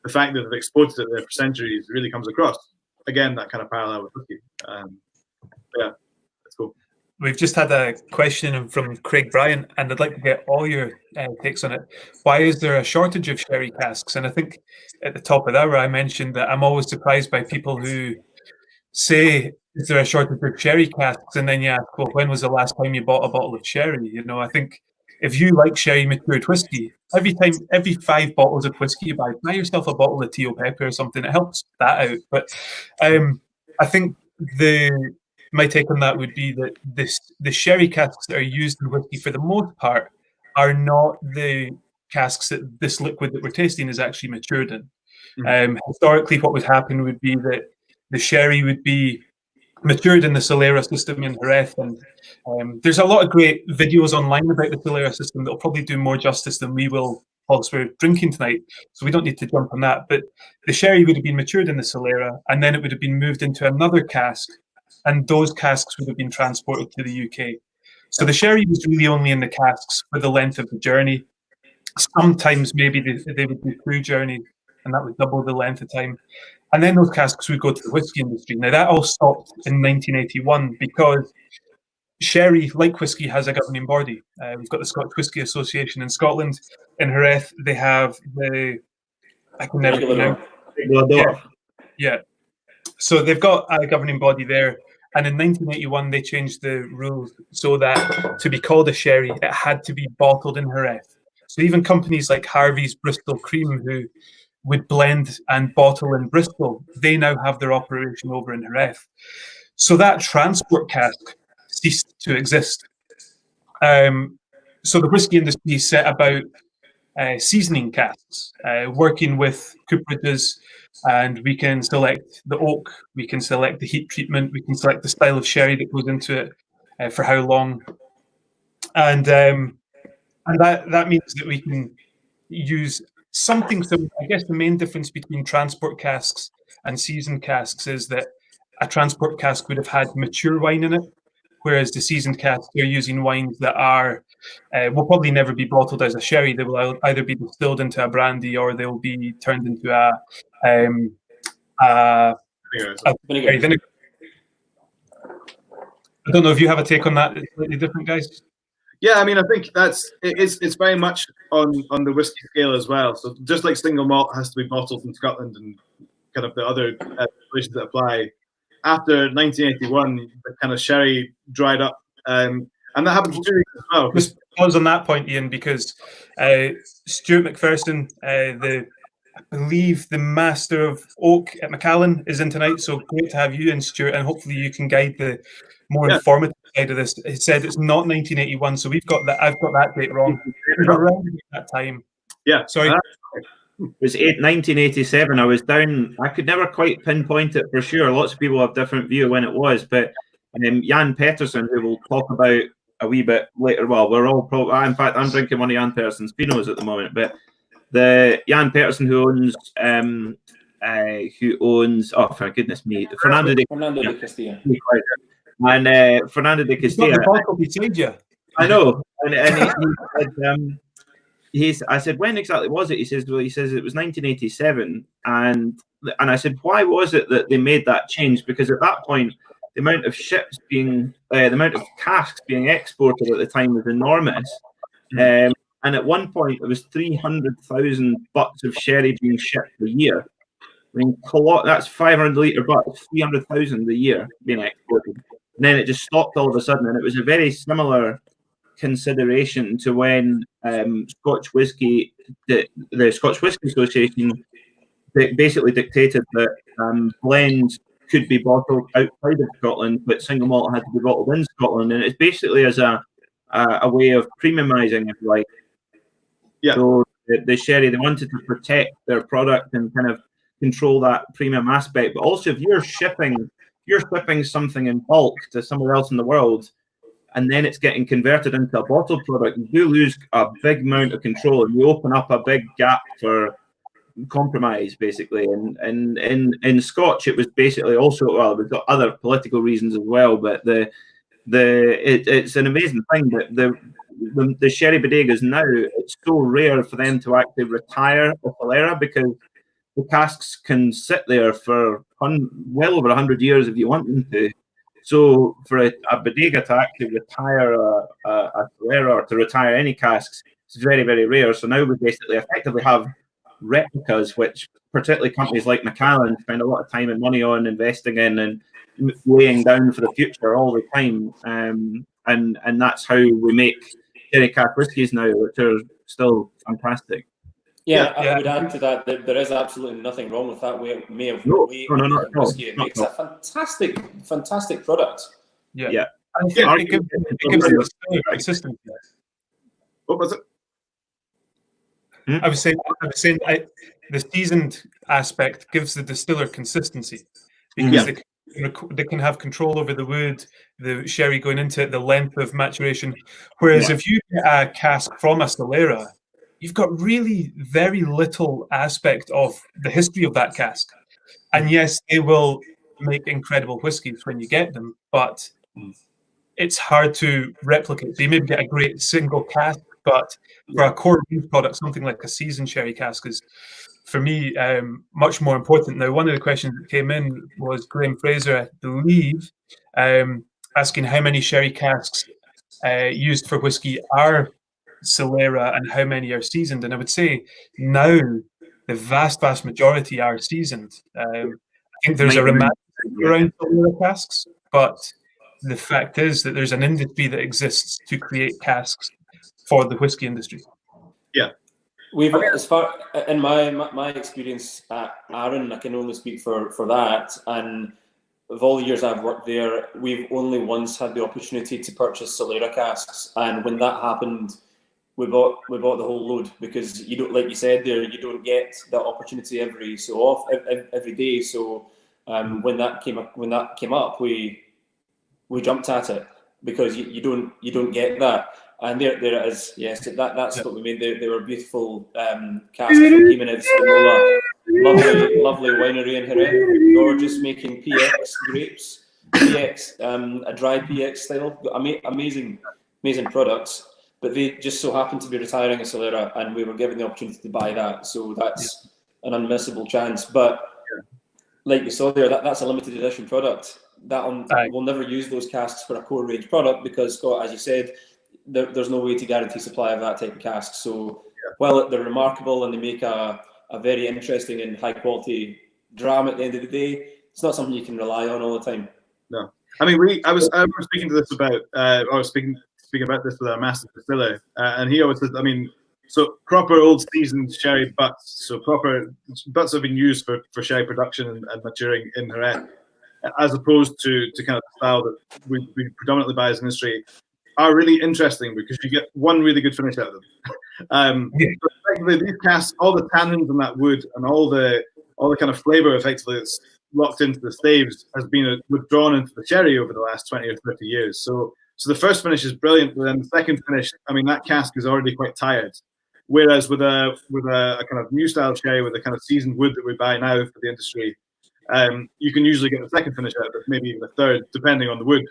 the fact that they've exported it there for centuries really comes across. Again, that kind of parallel with whiskey. Yeah, that's cool. We've just had a question from Craig Bryant, and I'd like to get all your takes on it. Why is there a shortage of sherry casks? And I think at the top of the hour, I mentioned that I'm always surprised by people who say, is there a shortage of sherry casks? And then you ask, well, when was the last time you bought a bottle of sherry? You know, I think if you like sherry matured whiskey, every 5 bottles of whiskey you buy yourself a bottle of T.O. Pepper or something. It helps that out. But I think my take on that would be that the sherry casks that are used in whiskey for the most part are not the casks that this liquid that we're tasting is actually matured in. Historically, what would happen would be that the sherry would be matured in the Lyra system in Jerez, and there's a lot of great videos online about the Lyra system that will probably do more justice than we will whilst we're drinking tonight, so we don't need to jump on that. But the sherry would have been matured in the Lyra, and then it would have been moved into another cask, and those casks would have been transported to the UK. So the sherry was really only in the casks for the length of the journey. Sometimes maybe they would do 2 journeys, and that would double the length of time. And then those casks would go to the whiskey industry. Now, that all stopped in 1981 because sherry, like whiskey, has a governing body. We've got the Scotch Whisky Association in Scotland. In Jerez, they have the... I can never pronounce. Yeah. So they've got a governing body there. And in 1981, they changed the rules so that to be called a sherry, it had to be bottled in Jerez. So even companies like Harvey's Bristol Cream, who would blend and bottle in Bristol, they now have their operation over in Jerez. So that transport cask ceased to exist. So the whiskey industry set about seasoning casks, working with cooperages, and we can select the oak, we can select the heat treatment, we can select the style of sherry that goes into it, for how long. And that means that we can use something. So I guess the main difference between transport casks and seasoned casks is that a transport cask would have had mature wine in it, whereas the seasoned casks are using wines that are will probably never be bottled as a sherry. They will either be distilled into a brandy or they'll be turned into a vinegar. I don't know if you have a take on that. It's slightly different, guys. Yeah, I mean, I think it's very much on the whiskey scale as well. So just like single malt has to be bottled in Scotland and kind of the other regulations that apply, after 1981, the kind of sherry dried up, and that happened for 2 weeks as well. Just pause on that point, Iain, because Stuart McPherson, I believe the Master of Oak at Macallan, is in tonight. So great to have you in, Stuart, and hopefully you can guide the more informative side of this. He said it's not 1981, so we've got that. I've got that date wrong. Around that time. Yeah, sorry. It was 1987. I was down. I could never quite pinpoint it for sure. Lots of people have different view of when it was, but Jan Pettersson, who we'll talk about a wee bit later. Well, we're all in fact, I'm drinking one of Jan Pettersson's Pinots at the moment, but the Jan Pettersson who owns oh for goodness me, Fernando de Castilla. And Fernando de Castilla. I know, and he said, I said, when exactly was it? He says, well, it was 1987, and I said, why was it that they made that change? Because at that point, the amount of ships being, the amount of casks being exported at the time was enormous, and at one point it was 300,000 butts of sherry being shipped a year. I mean, that's 500 litre butts, 300,000 a year being exported. And then it just stopped all of a sudden, and it was a very similar consideration to when Scotch whisky, the Scotch Whisky Association, basically dictated that blends could be bottled outside of Scotland, but single malt had to be bottled in Scotland, and it's basically as a way of premiumising, if you like. Yeah. So the sherry, they wanted to protect their product and kind of control that premium aspect, but also if you're shipping something in bulk to somewhere else in the world, and then it's getting converted into a bottled product, you do lose a big amount of control, and you open up a big gap for compromise, basically. And in Scotch, it was basically also, well, we've got other political reasons as well, but it's an amazing thing that the sherry bodegas now, it's so rare for them to actually retire a Lyra, because the casks can sit there for well over 100 years if you want them to. So for a bodega to actually retire a Lyra or to retire any casks, it's very, very rare. So now we basically effectively have replicas, which particularly companies like Macallan spend a lot of time and money on investing in and laying down for the future all the time. And that's how we make sherry cask whiskies now, which are still fantastic. Yeah, I would add to that there is absolutely nothing wrong with that way of whiskey. It makes a fantastic product. Yeah. I think it gives it consistency. What was it? I was saying the seasoned aspect gives the distiller consistency because they can have control over the wood, the sherry going into it, the length of maturation. Whereas if you get a cask from a Solera, you've got really very little aspect of the history of that cask. And yes, they will make incredible whiskies when you get them, but it's hard to replicate. So you maybe get a great single cask, but for a core product, something like a seasoned sherry cask is, for me, much more important. Now, one of the questions that came in was Graham Fraser, I believe, asking how many sherry casks used for whiskey are Solera and how many are seasoned. And I would say now the vast majority are seasoned. I think there's a romantic around Solera casks, but the fact is that there's an industry that exists to create casks for the whiskey industry. Yeah. We've, as far in my experience at Arran, I can only speak for that, and of all the years I've worked there, we've only once had the opportunity to purchase Solera casks, and when that happened, we bought the whole load, because you don't, like you said there, you don't get that opportunity every day. So when that came up, we jumped at it, because you don't get that. And there it is. Yes, that's what we made. They were beautiful casks from Jimenez Spinola. Lovely winery in Jerez. Gorgeous, making PX grapes, a dry PX style. Amazing products. But they just so happened to be retiring a Solera, and we were given the opportunity to buy that. So that's an unmissable chance. But like you saw there, that's a limited edition product. We'll never use those casks for a core range product, because, Scott, as you said, there's no way to guarantee supply of that type of cask. So while they're remarkable and they make a very interesting and high quality dram, at the end of the day, it's not something you can rely on all the time. No, I mean, I was speaking to this about I was speaking about this with our master distiller, and he always says, I mean, so proper old seasoned sherry butts, so proper butts have been used for sherry production and maturing in Jerez, as opposed to kind of the style that we predominantly buy as an industry, are really interesting because you get one really good finish out of them. But effectively, these casks, all the tannins in that wood and all the kind of flavour effectively that's locked into the staves has been withdrawn into the sherry over the last 20 or 30 years. So the first finish is brilliant, but then the second finish, I mean, that cask is already quite tired. Whereas with a kind of new style sherry with the kind of seasoned wood that we buy now for the industry, you can usually get the second finish out of it, maybe even the third, depending on the wood.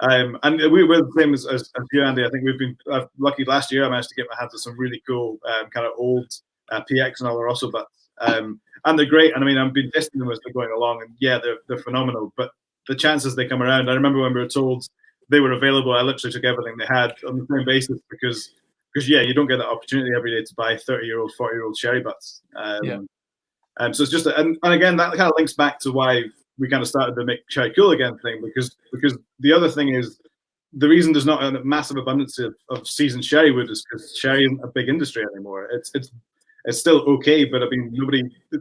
And we're the same as you, Andy. I think we've been lucky. Last year, I managed to get my hands on some really cool kind of old PX and Oloroso butts, and they're great. And I mean, I've been testing them as they're going along, and they're phenomenal. But the chances they come around, I remember when we were told they were available, I literally took everything they had on the same basis because you don't get that opportunity every day to buy 30-year-old, 40-year-old sherry butts. So it's just, and again, that kind of links back to why we kind of started the make sherry cool again thing, because the other thing is the reason there's not a massive abundance of seasoned sherry wood is because sherry isn't a big industry anymore. It's still okay, but I mean,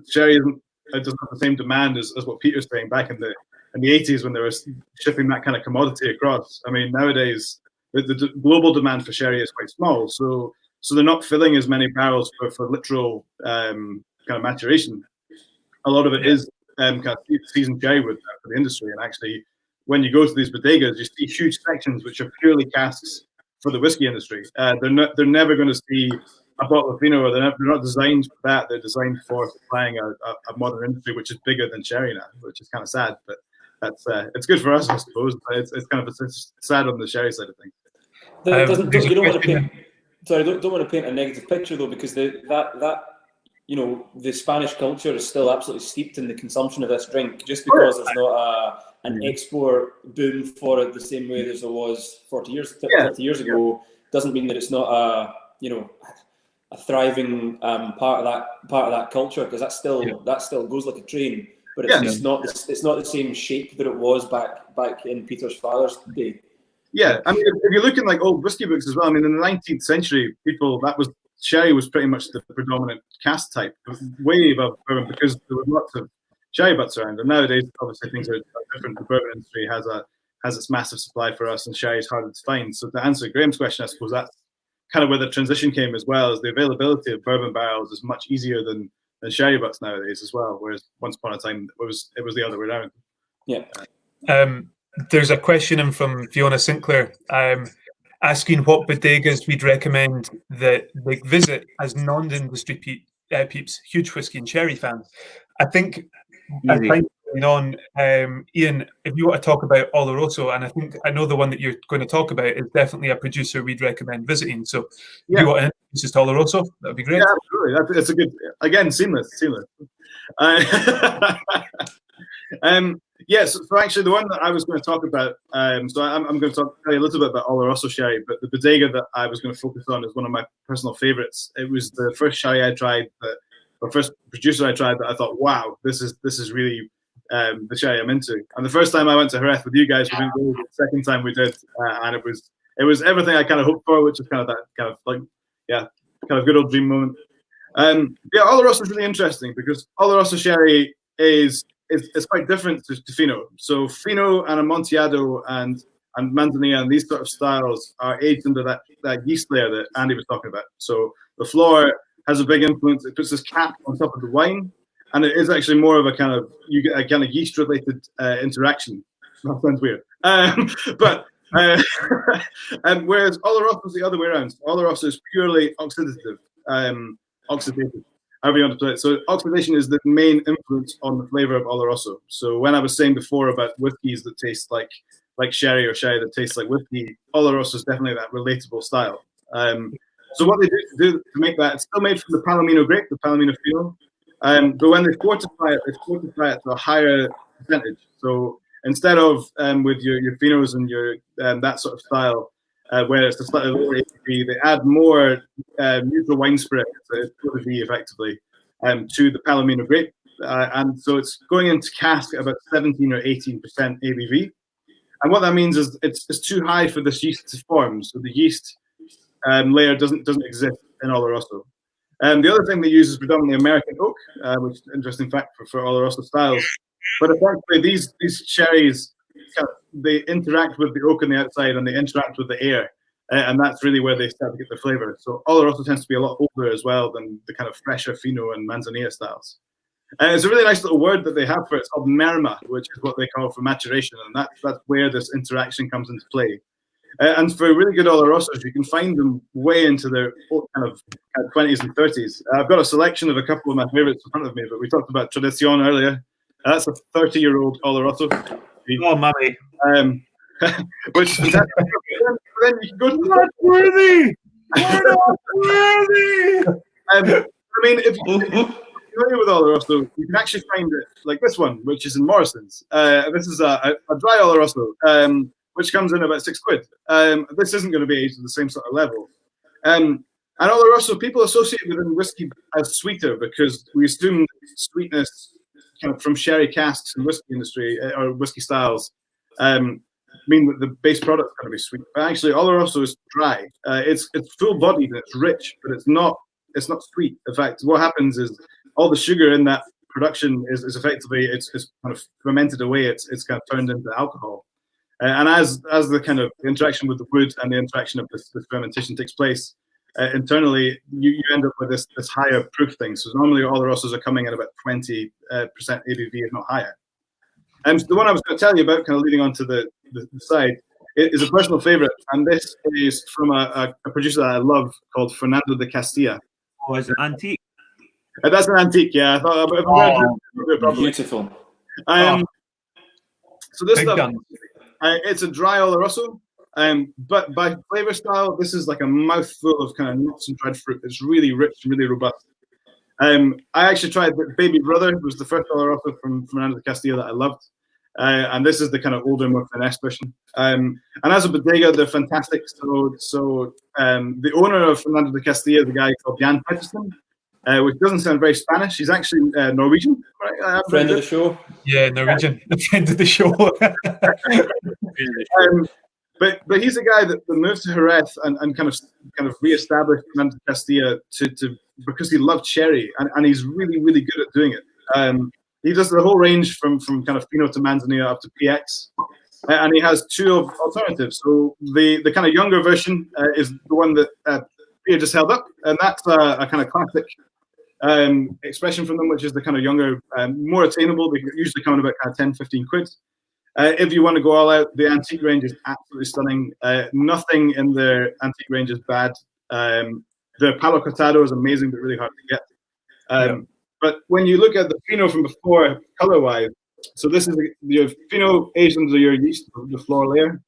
sherry doesn't have the same demand as what Peter's saying back in the 80s when they were shipping that kind of commodity across. I mean, nowadays the global demand for sherry is quite small, so they're not filling as many barrels for literal kind of maturation. A lot of it is kind of seasoned sherry wood for the industry, and actually, when you go to these bodegas, you see huge sections which are purely casks for the whiskey industry. They're never going to see a bottle of vino, or they're not designed for that. They're designed for supplying a modern industry which is bigger than sherry now, which is kind of sad. But that's it's good for us, I suppose. But it's kind of sad on the sherry side of things. You don't want to paint. Sorry, don't want to paint a negative picture though, because that the Spanish culture is still absolutely steeped in the consumption of this drink. Just because there's not an export boom for it the same way as there was 50 years ago, doesn't mean that it's not a thriving part of that culture, because that still goes like a train. But it's not the same shape that it was back in Peter's father's day. Yeah, I mean, if you're looking like old whiskey books as well, I mean, in the 19th century, sherry was pretty much the predominant cask type, way above bourbon, because there were lots of sherry butts around. And nowadays, obviously, things are different. The bourbon industry has its massive supply for us, and sherry is harder to find. So to answer Graham's question, I suppose that's kind of where the transition came as well, as the availability of bourbon barrels is much easier than sherry butts nowadays as well, whereas once upon a time it was the other way around. Yeah. There's a question in from Fiona Sinclair asking what bodegas we'd recommend that they visit as non-industry peeps, huge whiskey and sherry fans. I think as time going on, Iain, if you want to talk about Oloroso, and I know the one that you're going to talk about is definitely a producer we'd recommend visiting. So if you want to introduce us to Oloroso, that would be great. Yeah, absolutely. That's a good, again, seamless. Yes, so actually the one that I was going to talk about, so I'm going to tell you a little bit about Oloroso sherry, but the bodega that I was going to focus on is one of my personal favorites. It was the first sherry I tried, or first producer I tried that I thought, wow, this is really the sherry I'm into. And the first time I went to Jerez with you guys, we didn't go. The second time we did, and it was everything I kind of hoped for, which is kind of that kind of like, kind of good old dream moment. Oloroso is really interesting because Oloroso sherry is quite different to Fino. So Fino and Amontillado and Manzanilla and these sort of styles are aged under that yeast layer that Andy was talking about. So the floor has a big influence. It puts this cap on top of the wine, and it is actually more of you get a kind of yeast related interaction. That sounds weird, but whereas Oloroso is the other way around. Oloroso is purely oxidative, oxidative. However you want to put it. So oxidation is the main influence on the flavor of Oloroso. So when I was saying before about whiskeys that taste like sherry, or sherry that tastes like whiskey, Oloroso is definitely that relatable style. So what they do to make that, it's still made from the Palomino grape, the Palomino Fino, but when they fortify it to a higher percentage. So instead of with your Finos and your that sort of style, where it's a slightly lower ABV, they add more neutral wine spirit, so it's ABV effectively, to the Palomino grape, and so it's going into cask at about 17 or 18% ABV. And what that means is it's too high for this yeast to form, so the yeast layer doesn't exist in Oloroso. The other thing they use is predominantly American oak, which is an interesting fact for Oloroso styles. But essentially, these sherries, they interact with the oak on the outside and they interact with the air, and that's really where they start to get the flavor. So Oloroso tends to be a lot older as well than the kind of fresher Fino and Manzanilla styles. It's a really nice little word that they have for it. It's called merma, which is what they call for maturation, and that's where this interaction comes into play. And for really good Olorosos, you can find them way into their kind of 20s and 30s. I've got a selection of a couple of my favorites in front of me, but we talked about Tradicion earlier. That's a 30-year-old Oloroso. Oh, mummy. Which then you can go to not worthy. We're not worthy. I mean, if you're familiar with Oloroso, you can actually find it like this one, which is in Morrison's. This is a dry Oloroso, which comes in about £6. This isn't going to be aged at the same sort of level. And Oloroso, people associate within whiskey as sweeter because we assume sweetness kind of from sherry casks and whiskey industry or whiskey styles mean that the base product is going to be sweet. But actually, Oloroso is dry. It's full-bodied and it's rich, but it's not sweet. In fact, what happens is all the sugar in that production is effectively it's kind of fermented away. It's kind of turned into alcohol. And as the kind of interaction with the wood and the interaction of this fermentation takes place, internally, you end up with this higher proof thing. So normally Olorosos are coming at about 20% ABV, if not higher. So the one I was going to tell you about, kind of leading on to the side, is a personal favorite, and this is from a producer that I love called Fernando de Castilla. Oh, is it antique? That's an antique, yeah. I thought Beautiful. So this stuff, it's a dry Oloroso, but by flavor style, this is like a mouthful of kind of nuts and dried fruit. It's really rich and really robust. I actually tried Baby Brother. It was the first Oloroso from Fernando de Castilla that I loved. And this is the kind of older, more finesse version. And as a bodega, they're fantastic. So the owner of Fernando de Castilla is a guy called Iain Forteath, which doesn't sound very Spanish. He's actually Norwegian. Right? Friend of the show. Yeah, Norwegian. The friend of the show. But he's a guy that moved to Jerez and kind of reestablished Fernando de Castilla because he loved sherry, and he's really, really good at doing it. He does the whole range from kind of Fino to Manzanilla up to PX, and he has two alternatives. So the kind of younger version is the one that Peter just held up, and that's a kind of classic expression from them, which is the kind of younger, more attainable. They usually come in about kind of 10, 15 quid. If you want to go all out, the antique range is absolutely stunning. Nothing in their antique range is bad. The Palo Cortado is amazing, but really hard to get. But when you look at the Fino from before, color-wise, so this is your Fino aged under your yeast, the floor layer,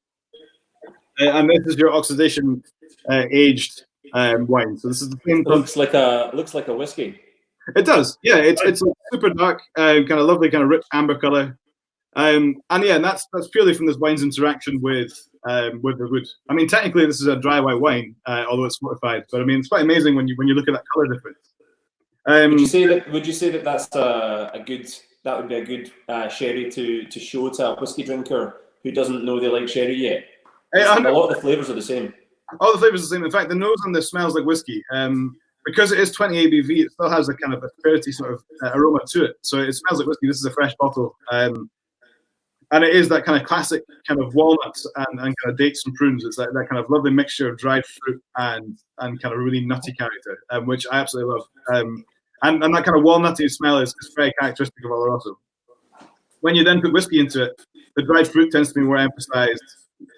and this is your oxidation aged wine. So this is the same. Looks like a whiskey. It does, yeah. It's super dark, kind of lovely, kind of rich amber color. And that's purely from this wine's interaction with the wood. I mean, technically this is a dry white wine, although it's fortified. But I mean, it's quite amazing when you look at that color difference. Would you say that that's that would be a good sherry to show to a whiskey drinker who doesn't know they like sherry yet? A lot of the flavors are the same. All the flavors are the same. In fact, the nose on this smells like whiskey. Because it is 20 ABV, it still has a kind of a spirity sort of aroma to it. So it smells like whiskey. This is a fresh bottle. And it is that kind of classic kind of walnuts and kind of dates and prunes. It's that kind of lovely mixture of dried fruit and kind of really nutty character, which I absolutely love. And that kind of walnutty smell is very characteristic of Oloroso. When you then put whiskey into it, the dried fruit tends to be more emphasized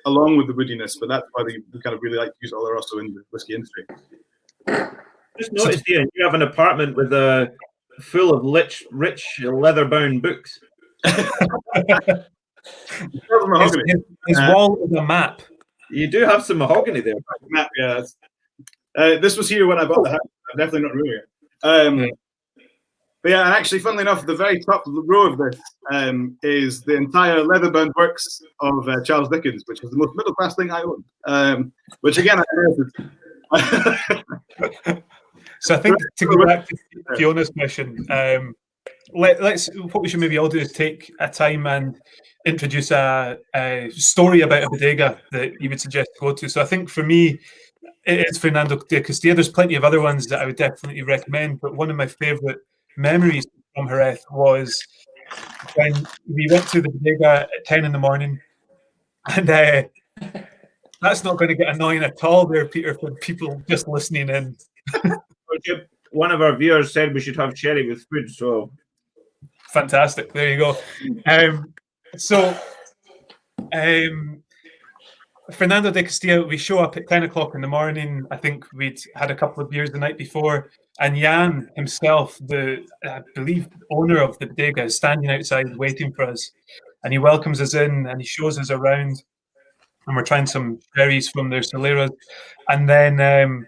along with the woodiness, but that's why we kind of really like to use Oloroso in the whiskey industry. Just noticed, Iain, you have an apartment with full of rich leather-bound books. His wall is a map. You do have some mahogany there. Map, yeah. This was here when I bought the house. I'm definitely not ruining it. But yeah, and actually, funnily enough, the very top row of this is the entire leather-bound works of Charles Dickens, which is the most middle-class thing I own. Which again, I inherited. So I think to go back to Fiona's question, let's what we should maybe all do is take a time and introduce a story about a bodega that you would suggest to go to. So I think for me, it's Fernando de Castilla. There's plenty of other ones that I would definitely recommend, but one of my favourite memories from Jerez was when we went to the bodega at 10 in the morning, and that's not going to get annoying at all there, Peter, for people just listening in. One of our viewers said we should have sherry with food, so fantastic. There you go. Fernando de Castilla, we show up at 10 o'clock in the morning. I think we'd had a couple of beers the night before, and Iain himself, I believe, owner of the bodega, is standing outside waiting for us, and he welcomes us in and he shows us around, and we're trying some sherries from their celeras, and then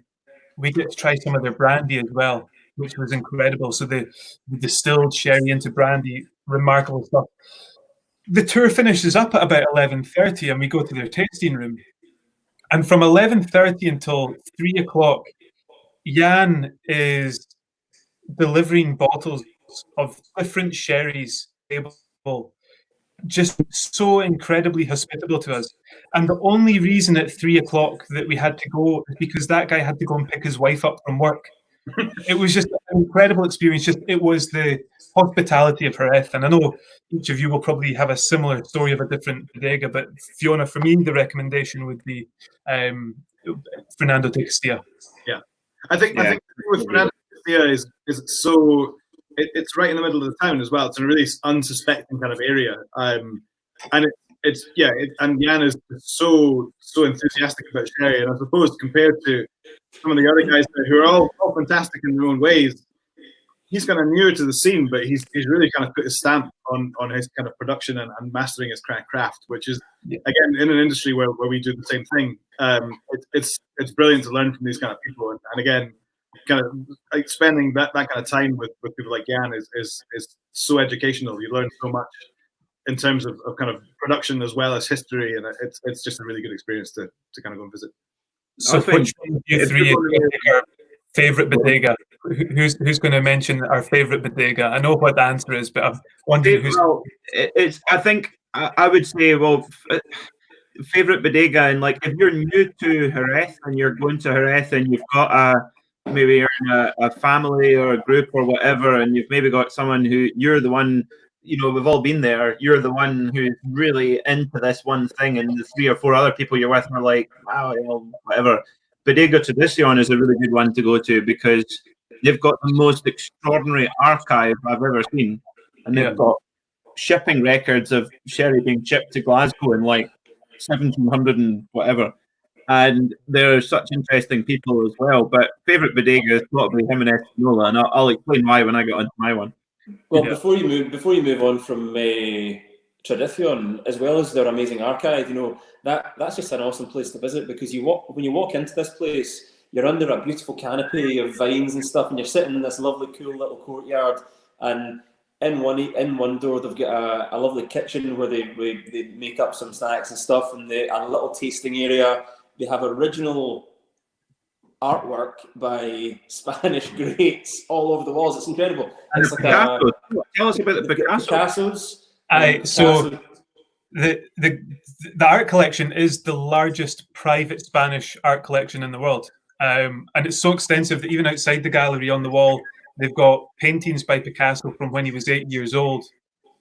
we get to try some of their brandy as well, which was incredible. So the distilled sherry into brandy, remarkable stuff. The tour finishes up at about 11:30, and we go to their tasting room. And from 11:30 until 3 o'clock, Iain is delivering bottles of different sherries, just so incredibly hospitable to us. And the only reason at 3 o'clock that we had to go is because that guy had to go and pick his wife up from work. It was just an incredible experience. It was the hospitality of Jerez. And I know each of you will probably have a similar story of a different bodega, but Fiona, for me, the recommendation would be Fernando de Castilla. Yeah. I think with Fernando de Castilla is so... It's right in the middle of the town as well. It's a really unsuspecting kind of area, and and Iain is so enthusiastic about sherry. And I suppose compared to some of the other guys who are all fantastic in their own ways, he's kind of newer to the scene, but he's really kind of put his stamp on his kind of production and mastering his craft, which is again in an industry where we do the same thing. It's brilliant to learn from these kind of people, and again. kind of like spending that kind of time with people like Iain is so educational. You learn so much in terms of kind of production as well as history, and it's just a really good experience to kind of go and visit. So which one of you three is your favourite bodega? Who's going to mention our favourite bodega? I know what the answer is, but I'm wondering who's... Well, I think I would say, well, favourite bodega, and like if you're new to Jerez and you're going to Jerez and you've got maybe you're in a family or a group or whatever, and you've maybe got someone who you're the one, we've all been there, you're the one who's really into this one thing, and the 3 or 4 other people you're with are like, wow, whatever. Bodega Tradición is a really good one to go to because they've got the most extraordinary archive I've ever seen, and they've got shipping records of sherry being shipped to Glasgow in like 1700 and whatever. And they're such interesting people as well. But favourite bodega is probably him and Espinola, and I'll explain why when I get onto my one. Well, before you move on from Tradición, as well as their amazing archive, that's just an awesome place to visit because when you walk into this place, you're under a beautiful canopy of vines and stuff, and you're sitting in this lovely, cool little courtyard. And in one door, they've got a lovely kitchen where they make up some snacks and stuff, and a little tasting area. They have original artwork by Spanish greats all over the walls. It's incredible. And it's like tell us about the Picassos. So the art collection is the largest private Spanish art collection in the world. And it's so extensive that even outside the gallery on the wall, they've got paintings by Picasso from when he was 8 years old.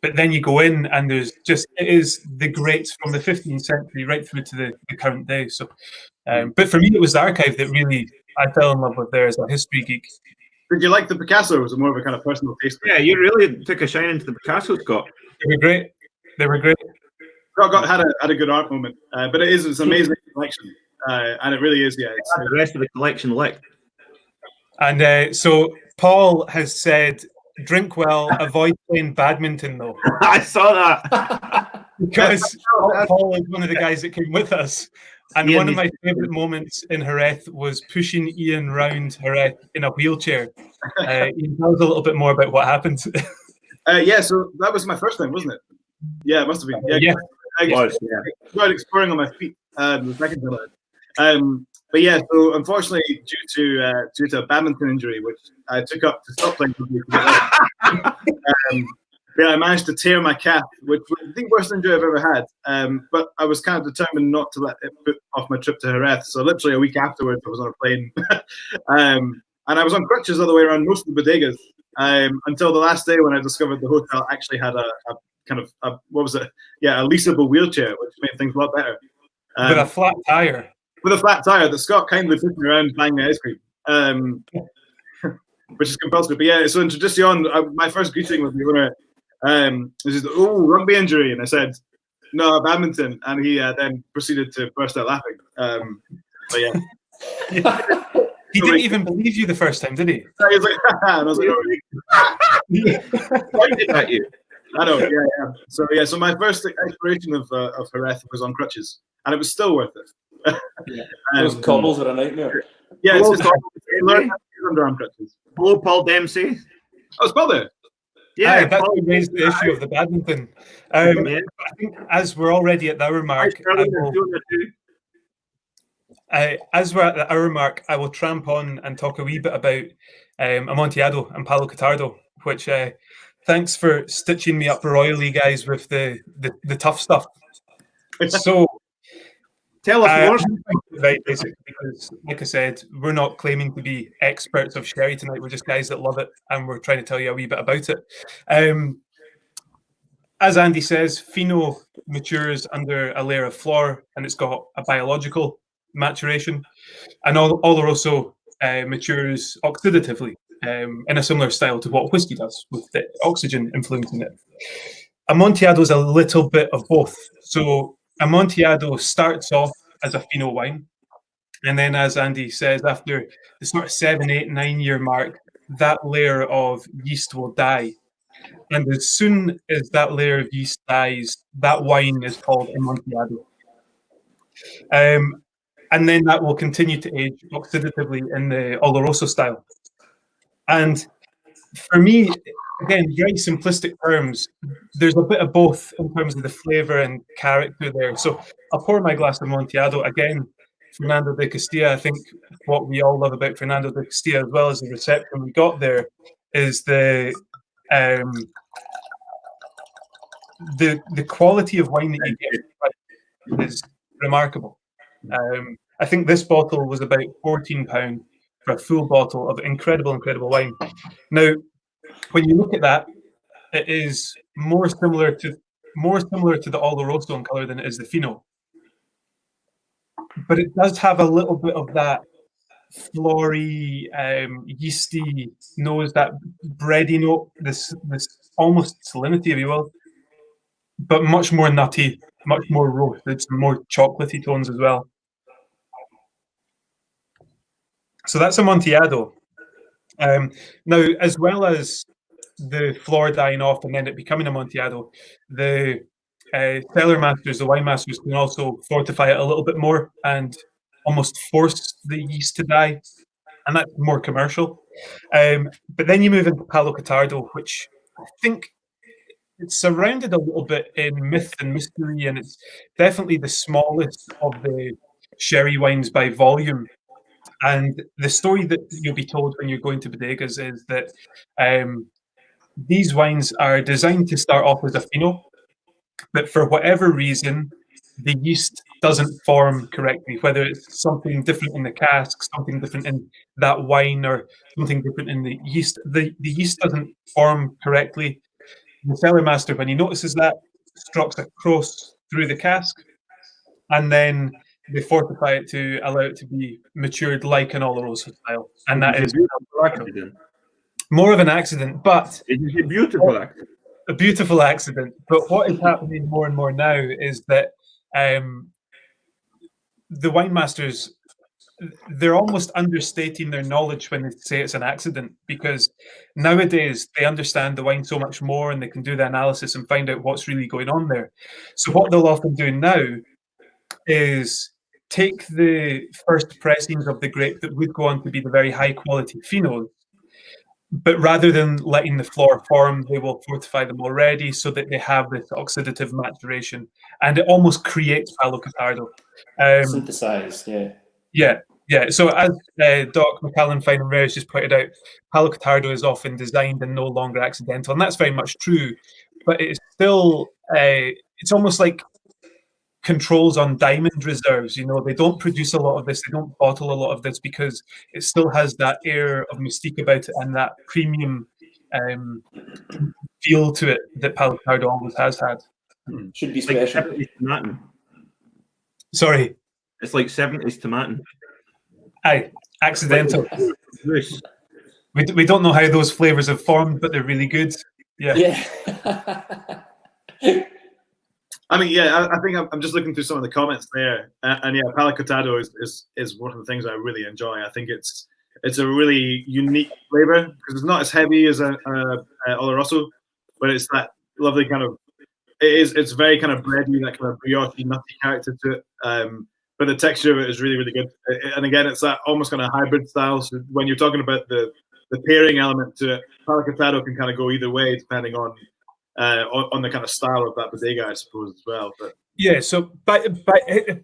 But then you go in and it is the greats from the 15th century right through to the current day. So, but for me, it was the archive that really I fell in love with there as a history geek. Did you like the Picasso, or was it more of a kind of personal taste? Yeah, you really took a shine into the Picasso, Scott. They were great. Scott had a good art moment, but it's an amazing collection, and it really is. Yeah, it's the rest of the collection licked. And so Paul has said, drink well, avoid playing badminton though. I saw that. Because Paul is one of the guys that came with us. And one of my favourite moments in Jerez was pushing Iain round Jerez in a wheelchair. Iain, tell us a little bit more about what happened. So that was my first time, wasn't it? Yeah, it must have been. Yeah. I started exploring on my feet the second time. But yeah, so unfortunately, due to a badminton injury, which I took up to stop playing rugby, I managed to tear my calf, which was the worst injury I've ever had. But I was kind of determined not to let it put off my trip to Jerez. So literally a week afterwards, I was on a plane, and I was on crutches all the way around most of the bodegas until the last day when I discovered the hotel actually had a kind of a leasable wheelchair, which made things a lot better. With a flat tire. With a flat tire that Scott kindly took me around buying me ice cream, which is compulsory. But yeah, so in Tradición, my first greeting with the owner was just, rugby injury. And I said, no, badminton. And he then proceeded to burst out laughing. But yeah. He didn't even believe you the first time, did he? He was like, and I was like, pointed at you. I know, yeah. So my first exploration of Jerez was on crutches, and it was still worth it. Those cobbles are a nightmare. Yeah, it's just underarm crutches. Hello, Paul Dempsey. Oh, it's Paul there. Yeah, that's what raised the issue of the badminton. I think as we're already at the hour mark, I will tramp on and talk a wee bit about Amontillado and Palo Catardo, which thanks for stitching me up royally, guys, with the tough stuff. So tell us more. Right, basically, because like I said, we're not claiming to be experts of sherry tonight. We're just guys that love it, and we're trying to tell you a wee bit about it. As Andy says, Fino matures under a layer of flor, and it's got a biological maturation, and Oloroso matures oxidatively in a similar style to what whiskey does, with the oxygen influencing it. Amontillado is a little bit of both. So Amontillado starts off as a Fino wine, and then, as Andy says, after the sort of 7, 8, 9 year mark, that layer of yeast will die. And as soon as that layer of yeast dies, that wine is called Amontillado. and then that will continue to age oxidatively in the Oloroso style. And for me, again, very simplistic terms, there's a bit of both in terms of the flavour and character there. So I'll pour my glass of Amontillado. Again, Fernando de Castilla, I think what we all love about Fernando de Castilla, as well as the reception we got there, is the quality of wine that you get is remarkable. I think this bottle was about £14 for a full bottle of incredible wine. Now, when you look at that, it is more similar to the Oloroso in colour than it is the Fino. But it does have a little bit of that flory, yeasty nose, that bready note, this almost salinity, if you will, but much more nutty, much more roasted, some more chocolatey tones as well. So that's Amontillado. Now, as well as the floor dying off and then it becoming Amontillado, the cellar masters, the wine masters, can also fortify it a little bit more and almost force the yeast to die, and that's more commercial. But then you move into Palo Catardo, which I think it's surrounded a little bit in myth and mystery, and it's definitely the smallest of the sherry wines by volume. And the story that you'll be told when you're going to bodegas is that these wines are designed to start off as a Fino, but for whatever reason, the yeast doesn't form correctly, whether it's something different in the cask, something different in that wine, or something different in the yeast. The yeast doesn't form correctly. The cellar master, when he notices that, strokes across through the cask, and then they fortify it to allow it to be matured like an Oloroso style. And that is more of an accident, but it is a beautiful accident. A beautiful accident. But what is happening more and more now is that the wine masters, they're almost understating their knowledge when they say it's an accident, because nowadays they understand the wine so much more and they can do the analysis and find out what's really going on there. So what they'll often do now is take the first pressings of the grape that would go on to be the very high quality Finos, but rather than letting the floor form, they will fortify them already so that they have this oxidative maturation, and it almost creates Palo Catardo. Synthesized, yeah. Yeah. So as Doc McCallan Fine and Rare has just pointed out, Palo Catardo is often designed and no longer accidental, and that's very much true. But it's still, it's almost like controls on diamond reserves. You know, they don't produce a lot of this, they don't bottle a lot of this, because it still has that air of mystique about it and that premium feel to it that Palo Catardo always has had. Should be special. Sorry? It's like 70s tomato. Aye, accidental. We don't know how those flavours have formed, but they're really good. Yeah. I mean, yeah, I think I'm just looking through some of the comments there, and yeah, Palo Catardo is one of the things I really enjoy. I think it's a really unique flavour because it's not as heavy as a Oloroso, but it's that lovely kind of. It's very kind of bready, that kind of brioche nutty character to it. But the texture of it is really, really good. And again, it's that almost kind of hybrid style. So when you're talking about the pairing element to it, Palo Catardo can kind of go either way depending on the kind of style of that bodega, I suppose, as well. But yeah, so by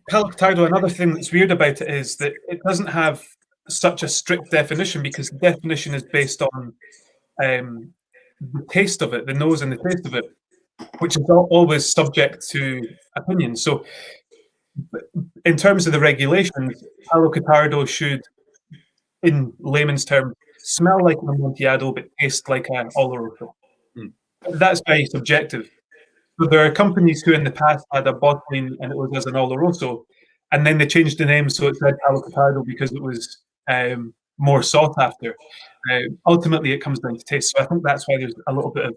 Palo Catardo, another thing that's weird about it is that it doesn't have such a strict definition, because the definition is based on the taste of it, the nose and the taste of it, which is always subject to opinion. So in terms of the regulations, Palo Catardo should, in layman's terms, smell like an Amontillado but taste like an Oloroso. That's very subjective. So there are companies who in the past had a bottling and it was as an Oloroso, and then they changed the name so it said Palo Catardo because it was more sought after. Ultimately, it comes down to taste. So I think that's why there's a little bit of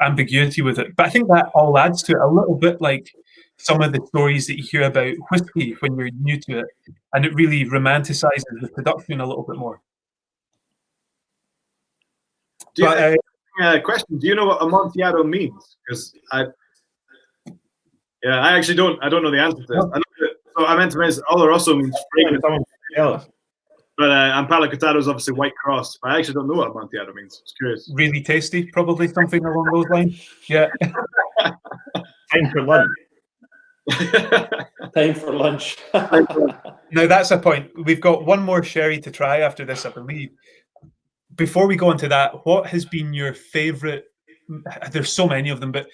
ambiguity with it. But I think that all adds to it a little bit, like some of the stories that you hear about whiskey when you're new to it, and it really romanticizes the production a little bit more. Question: do you know what Amontillado means? Because I actually don't. I don't know the answer to this. I know that So I meant to mention Oloroso means fragrant. Else. But Ampalicottado is obviously White Cross. I actually don't know what Amontillado means. It's curious. Really tasty, probably something along those lines. Yeah. Time for lunch. Time for lunch. Now that's a point. We've got one more sherry to try after this, I believe. Before we go into that, what has been your favourite? There's so many of them, but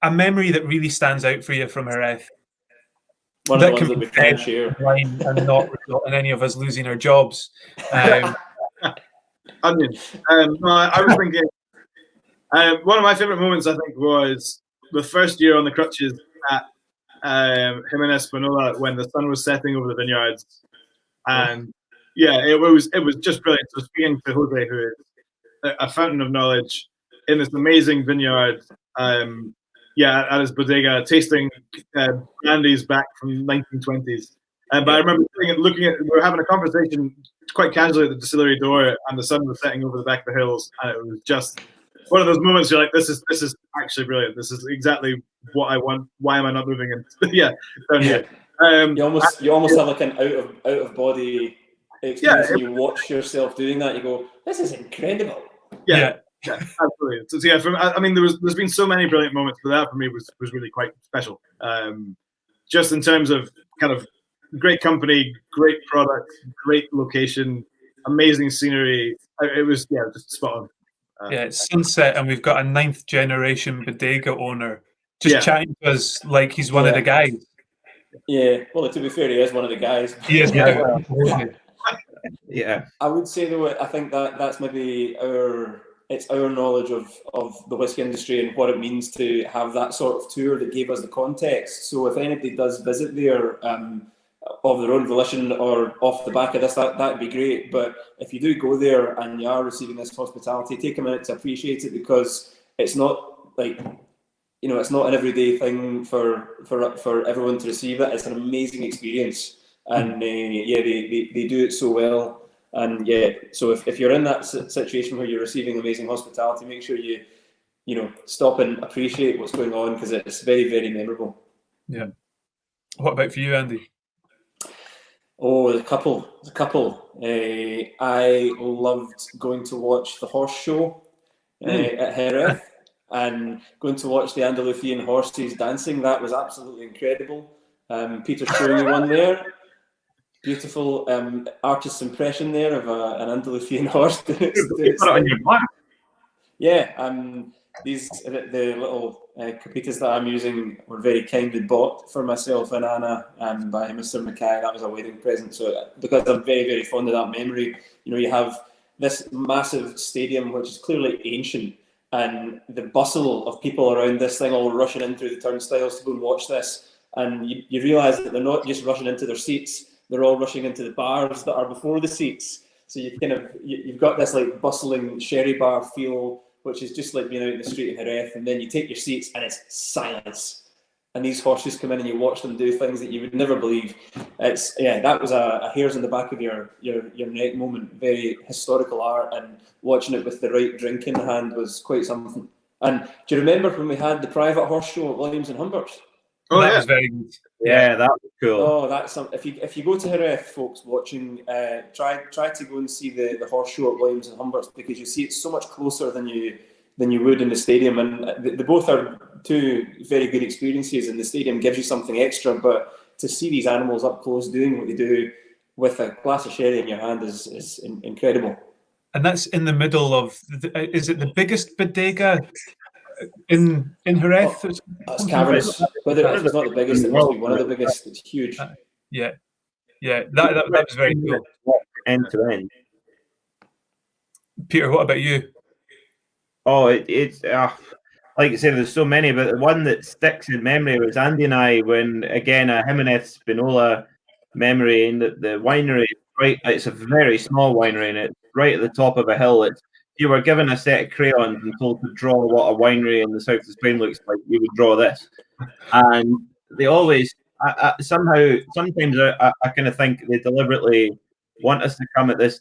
a memory that really stands out for you from Jerez. One of the ones that we can share. And not result in any of us losing our jobs. Onion. No, I was thinking, one of my favourite moments, I think, was the first year on the crutches at Jimenez Spinola when the sun was setting over the vineyards. And yeah, it was just brilliant. So speaking to Jose, who is a fountain of knowledge in this amazing vineyard, at his bodega, tasting brandies back from the 1920s. But I remember looking at, we were having a conversation quite casually at the distillery door, and the sun was setting over the back of the hills, and it was just one of those moments you're like, this is actually brilliant. This is exactly what I want. Why am I not moving? And down here. You almost have like an out of body experience. And you watch yourself doing that. You go, this is incredible. Yeah, absolutely. So there's been so many brilliant moments, but that for me was really quite special. Just in terms of kind of great company, great product, great location, amazing scenery. It was just spot on. It's sunset, and we've got a 9th generation bodega owner just chatting to us like he's one of the guys. Yeah, well, to be fair, he is one of the guys. He is. Yeah. I would say though, I think that's maybe our knowledge of the whiskey industry and what it means to have that sort of tour that gave us the context. So if anybody does visit there of their own volition or off the back of this, that'd be great. But if you do go there and you are receiving this hospitality, take a minute to appreciate it, because it's not like, it's not an everyday thing for everyone to receive it. It's an amazing experience, and they do it so well. And so if you're in that situation where you're receiving amazing hospitality, make sure you stop and appreciate what's going on, because it's very, very memorable. Yeah. What about for you, Andy? Oh, there's a couple. I loved going to watch the horse show at Jerez, and going to watch the Andalusian horses dancing. That was absolutely incredible. Peter showing me one there. Beautiful artist's impression there of an Andalusian horse. You put it on your back. Yeah, the little capitas that I'm using were very kindly bought for myself and Anna by Mr. MacKay. That was a wedding present. So because I'm very, very fond of that memory, you have this massive stadium which is clearly ancient, and the bustle of people around this thing all rushing in through the turnstiles to go and watch this, and you realise that they're not just rushing into their seats. They're all rushing into the bars that are before the seats. So you've got this like bustling sherry bar feel, which is just like being out in the street in Jerez, and then you take your seats and it's silence. And these horses come in and you watch them do things that you would never believe. That was a hairs in the back of your neck moment. Very historical art, and watching it with the right drink in the hand was quite something. And do you remember when we had the private horse show at Williams and Humbert's? Oh, that was very good. Yeah, that was cool. Oh, that's something. If you go to Jerez, folks watching, try to go and see the horse show at Williams and Humbert's, because you see it so much closer than you would in the stadium, and they both are two very good experiences. And the stadium gives you something extra, but to see these animals up close doing what they do with a glass of sherry in your hand is incredible. And that's in the middle of is it the biggest bodega in Jerez? That's cavernous. Whether it's not the biggest, it must be one of the biggest. It's huge. That was very cool. End to end. Peter, what about you? Oh, it's like I said, there's so many, but the one that sticks in memory was Andy and I when, again, a Jimenez Spinola memory, and the winery, right? It's a very small winery, and it's right at the top of a hill. You were given a set of crayons and told to draw what a winery in the south of Spain looks like, you would draw this. And they always, sometimes I kind of think they deliberately want us to come at this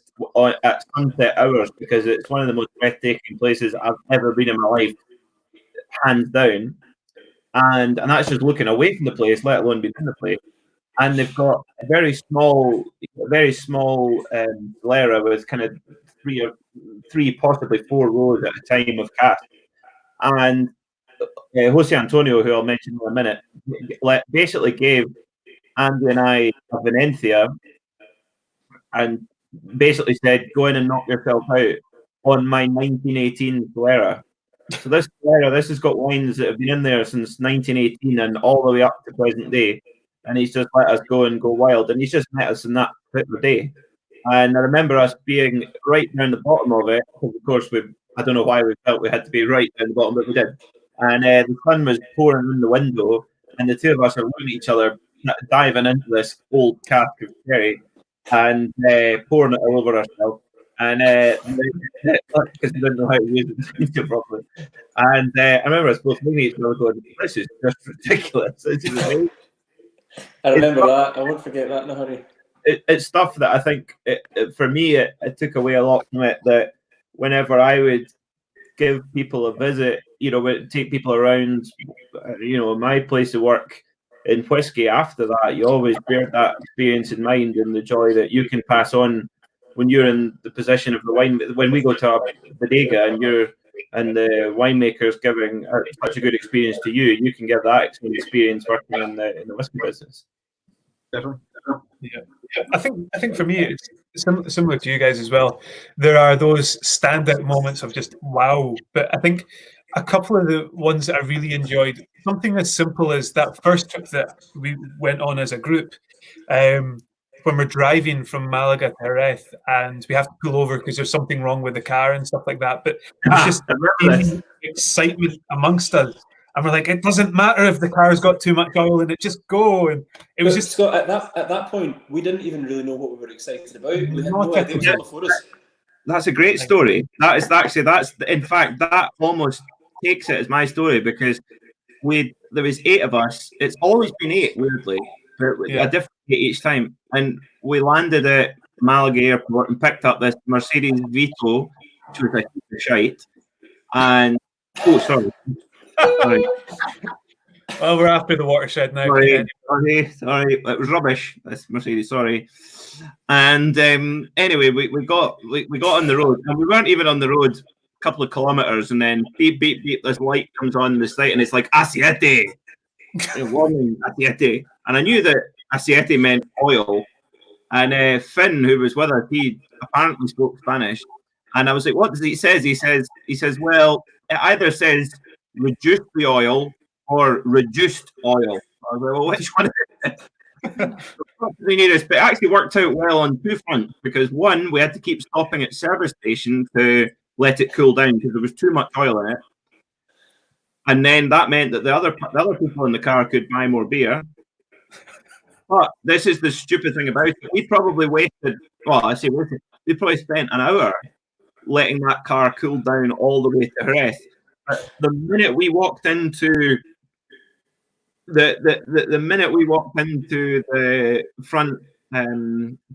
at sunset hours, because it's one of the most breathtaking places I've ever been in my life, hands down. And that's just looking away from the place, let alone being in the place. and they've got a very small Lyra with kind of three, possibly 4 rows at a time of casks. And Jose Antonio, who I'll mention in a minute, basically gave Andy and I a Venencia and basically said, go in and knock yourself out on my 1918 Lyra. So this Lyra, this has got wines that have been in there since 1918 and all the way up to present day. And he's just let us go and go wild. And he's just met us in that particular day. And I remember us being right down the bottom of it, because of course I don't know why we felt we had to be right down the bottom, but we did. And the sun was pouring in the window, and the two of us are looking at each other, diving into this old cask of sherry and pouring it all over ourselves. And because we didn't know how to use it properly. And I remember us both looking at each other going, this is just ridiculous. This is amazing. I remember that. I won't forget that in a hurry. It's stuff that I think, for me, it took away a lot from it, that whenever I would give people a visit, take people around, my place of work in Whisky after that, you always bear that experience in mind and the joy that you can pass on when you're in the position of the wine. When we go to a bodega and the winemaker's giving such a good experience to you, you can give that experience working in the whisky business. Definitely. Yeah. I think for me it's similar to you guys as well. There are those standout moments of just wow, but I think a couple of the ones that I really enjoyed, something as simple as that first trip that we went on as a group, when we're driving from Malaga to Jerez and we have to pull over because there's something wrong with the car and stuff like that. But it's just excitement amongst us. And we're like, it doesn't matter if the car's got too much oil in it, just go. And it was just Scott, at that point, we didn't even really know what we were excited about. We had no idea what was all before us. That's a great story. In fact, that almost takes it as my story, because there was 8 of us. It's always been 8, weirdly, but a different 8 each time. And we landed at Malaga Airport and picked up this Mercedes Vito, which was a heap of shite. And sorry. Well, we're after the watershed now. Sorry. It was rubbish. This Mercedes. Sorry. And anyway, we got on the road, and we weren't even on the road a couple of kilometers, and then beep beep beep. This light comes on the site, and it's like Asiete, warning Asiete. And I knew that Asiete meant oil. And Finn, who was with us, he apparently spoke Spanish. And I was like, "What does he say?" He says, "Well, it either says reduce the oil or reduced oil." I was like, well, which one is it? But it actually worked out well on 2 fronts, because one, we had to keep stopping at service station to let it cool down because there was too much oil in it. And then that meant that the other people in the car could buy more beer. But this is the stupid thing about it. We probably we probably spent an hour letting that car cool down all the way to Jerez. But the minute we walked into the front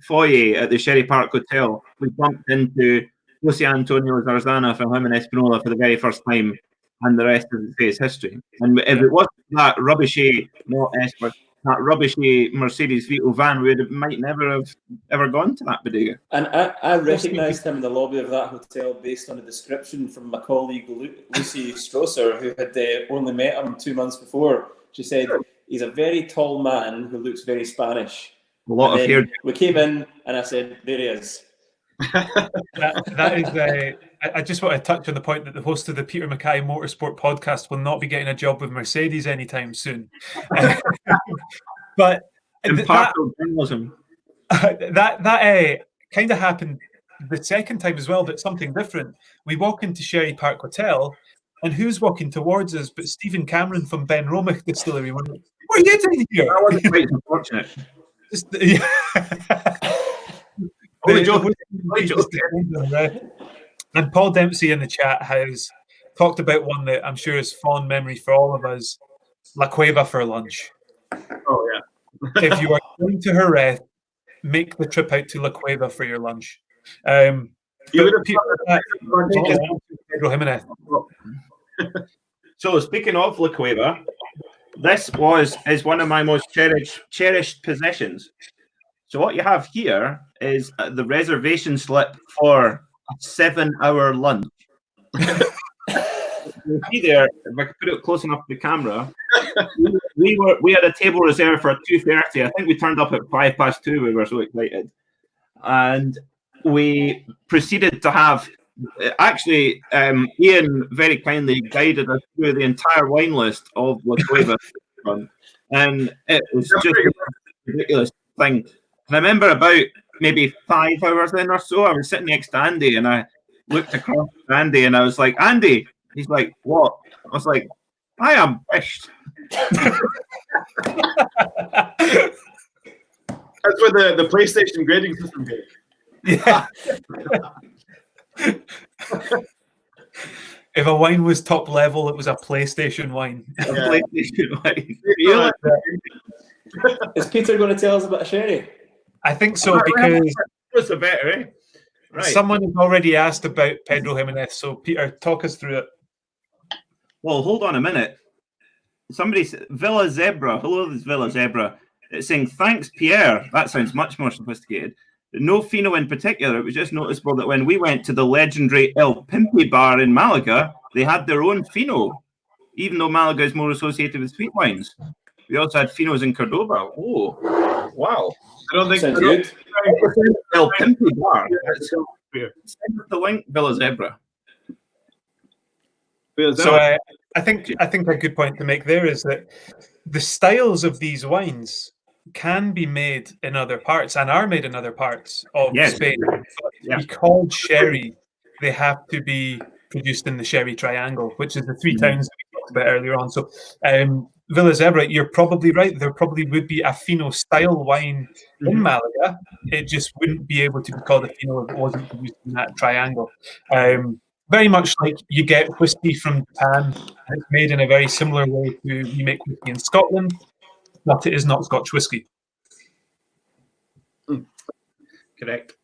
foyer at the Sherry Park Hotel, we bumped into Jose Antonio Zarzana from him and Espinola for the very first time, and the rest of the day's history. And if it wasn't that rubbishy, that rubbishy Mercedes Vito van, we might never have ever gone to that bodega. And I recognised him in the lobby of that hotel based on a description from my colleague Lucy Strosser, who had only met him 2 months before. She said, he's a very tall man who looks very Spanish. A lot of hair. We came in and I said, there he is. that is I just want to touch on the point that the host of the Peter MacKay Motorsport Podcast will not be getting a job with Mercedes anytime soon. But journalism. That kind of happened the second time as well, but something different. We walk into Sherry Park Hotel, and who's walking towards us but Stephen Cameron from Ben Romich Distillery. What are you doing here? That wasn't quite unfortunate. And Paul Dempsey in the chat has talked about one that I'm sure is fond memory for all of us: La Cueva for lunch. Oh yeah. If you are going to Jerez, make the trip out to La Cueva for your lunch. So speaking of La Cueva, this is one of my most cherished possessions. So what you have here is the reservation slip for a 7-hour lunch. You see there, if I could put it close enough to the camera, we had a table reserved for 2:30. I think we turned up at 2:05. We were so excited, and we proceeded to have. Actually, Iain very kindly guided us through the entire wine list of La Cueva, and it was just a ridiculous thing. And I remember about maybe 5 hours in or so, I was sitting next to Andy, and I looked across to Andy, and I was like, "Andy." He's like, "What?" I was like, "I am pissed." That's where the PlayStation grading system came. Yeah. If a wine was top level, it was a PlayStation wine. PlayStation wine. Is Peter going to tell us about a sherry? I think so, because What's the better, eh? Right. someone has already asked about Pedro Jimenez. So, Peter, talk us through it. Well, hold on a minute. Somebody said, Villa Zebra. Hello, this is Villa Zebra. It's saying, "Thanks, Pierre." That sounds much more sophisticated. No Fino in particular. It was just noticeable that when we went to the legendary El Pimpe bar in Malaga, they had their own Fino, even though Malaga is more associated with sweet wines. We also had Finos in Cordoba. Oh, wow. I don't think Sounds good. El Pimpe bar. Send us the link, Villa Zebra. So I think a good point to make there is that the styles of these wines can be made in other parts and are made in other parts of Spain. To be called sherry, they have to be produced in the Sherry Triangle, which is the three towns that we talked about earlier on. So Villa Zebra, you're probably right. There probably would be a Fino style wine in Malaga. It just wouldn't be able to be called a Fino if it wasn't produced in that triangle. Very much like you get whiskey from Japan. It's made in a very similar way to we make whiskey in Scotland, but it is not Scotch whiskey. Correct.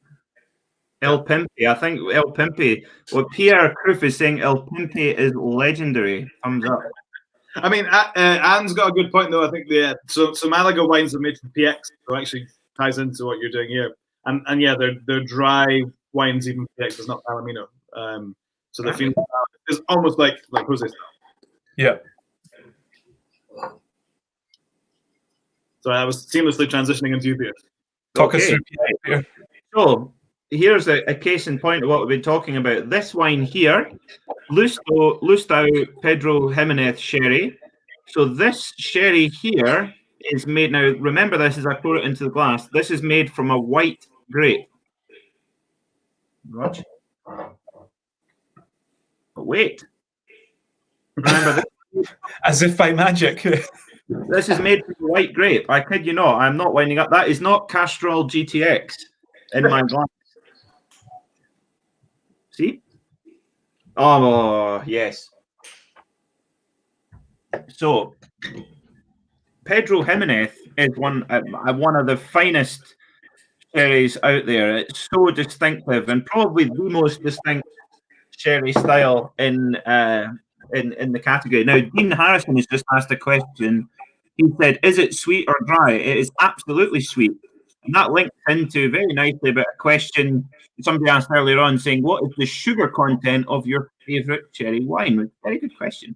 El Pimpe. I think El Pimpe. What Pierre Kroof is saying, El Pimpe is legendary. Thumbs up. I mean, Anne's got a good point, though. I think so Malaga wines are made from PX, so actually ties into what you're doing here. And yeah, they're dry wines, even PX is not Palomino. So the Fino is almost like Jose style. Yeah. So I was seamlessly transitioning into you, Peter. Talk us through Peter. So here's a case in point of what we've been talking about. This wine here, Lustau Pedro Jimenez Sherry. So this sherry here is made, now remember this as I pour it into the glass, this is made from a white grape. Roger. But wait. Remember this? As if by magic. This is made from a white grape. I kid you not. I'm not winding up. That is not Castrol GTX in my glass. See? Oh, yes. So, Pedro Jimenez is one of the finest sherries out there. It's so distinctive and probably the most distinct sherry style in the category. Now, Dean Harrison has just asked a question. He said, "Is it sweet or dry?" It is absolutely sweet. And that links into very nicely about a question somebody asked earlier on saying, "What is the sugar content of your favourite cherry wine?" Very good question.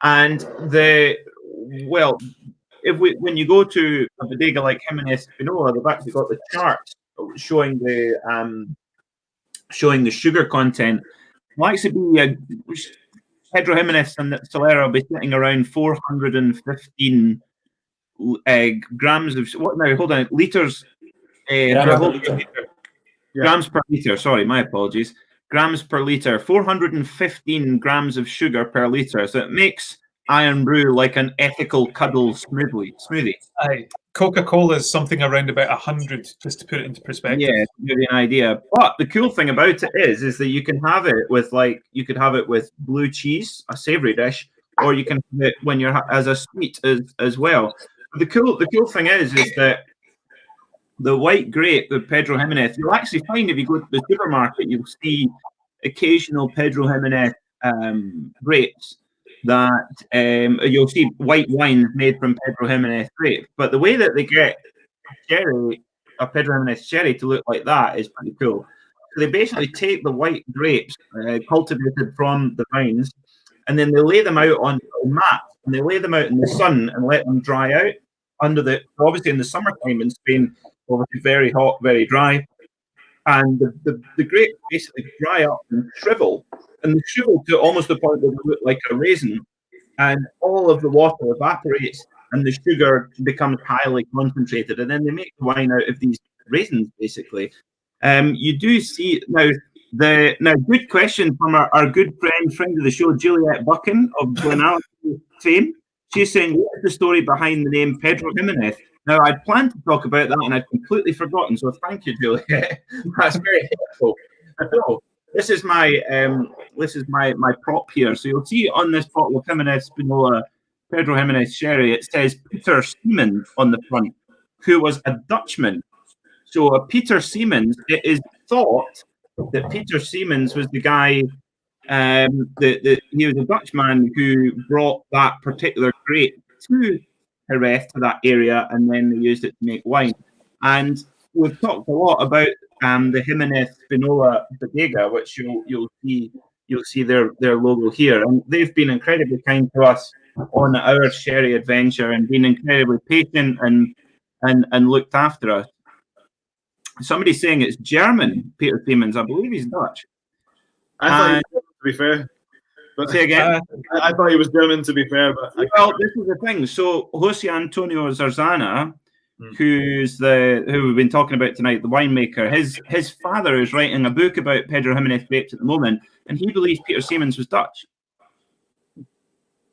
And when you go to a bodega like Jimenez Pinola, they've actually got the charts showing the sugar content. Will actually be Pedro Jimenez and Solera will be sitting around 415 grams of what now? Hold on, liters. Grams per liter. Sorry, my apologies. Grams per liter. 415 grams of sugar per liter. So it makes Iron Brew like an ethical cuddle smoothie. Aye. Coca-Cola is something around about 100, just to put it into perspective. Yeah, to give you an idea. But the cool thing about it is that you can have it with blue cheese, a savoury dish, or you can have it when you're as a sweet as well. The cool thing is that the white grape, the Pedro Jimenez, you'll actually find if you go to the supermarket, you'll see occasional Pedro Jimenez grapes. that you'll see white wine made from Pedro Jimenez grape. But the way that they get a Pedro Jimenez sherry to look like that is pretty cool. So they basically take the white grapes cultivated from the vines, and then they lay them out on mats, and they lay them out in the sun and let them dry out obviously in the summertime in Spain, obviously very hot, very dry. And the grapes basically dry up and shrivel to almost the point that they look like a raisin. And all of the water evaporates and the sugar becomes highly concentrated. And then they make wine out of these raisins, basically. You do see now, good question from our good friend of the show, Juliet Buchan of Glenallan fame. She's saying, what is the story behind the name Pedro Jimenez? Now, I'd planned to talk about that and I'd completely forgotten. So thank you, Juliet. That's very helpful. So this is my prop here. So you'll see on this bottle of Jimenez Spinola Pedro Jimenez sherry, it says Peter Siemens on the front, who was a Dutchman. So Peter Siemens, it is thought that Peter Siemens was the guy. He was a Dutchman who brought that particular grape to Jerez, to that area, and then they used it to make wine. And we've talked a lot about the Jimenez Spinola Bodega, which you'll see their logo here, and they've been incredibly kind to us on our sherry adventure and been incredibly patient and looked after us. Somebody's saying it's German, Peter Siemens. I believe he's Dutch. I thought he was, to be fair. But say again. I thought he was German, to be fair. But well, this is the thing. So Jose Antonio Zarzana, who we've been talking about tonight, the winemaker, his father is writing a book about Pedro Jimenez grapes at the moment, and he believes Peter Siemens was Dutch.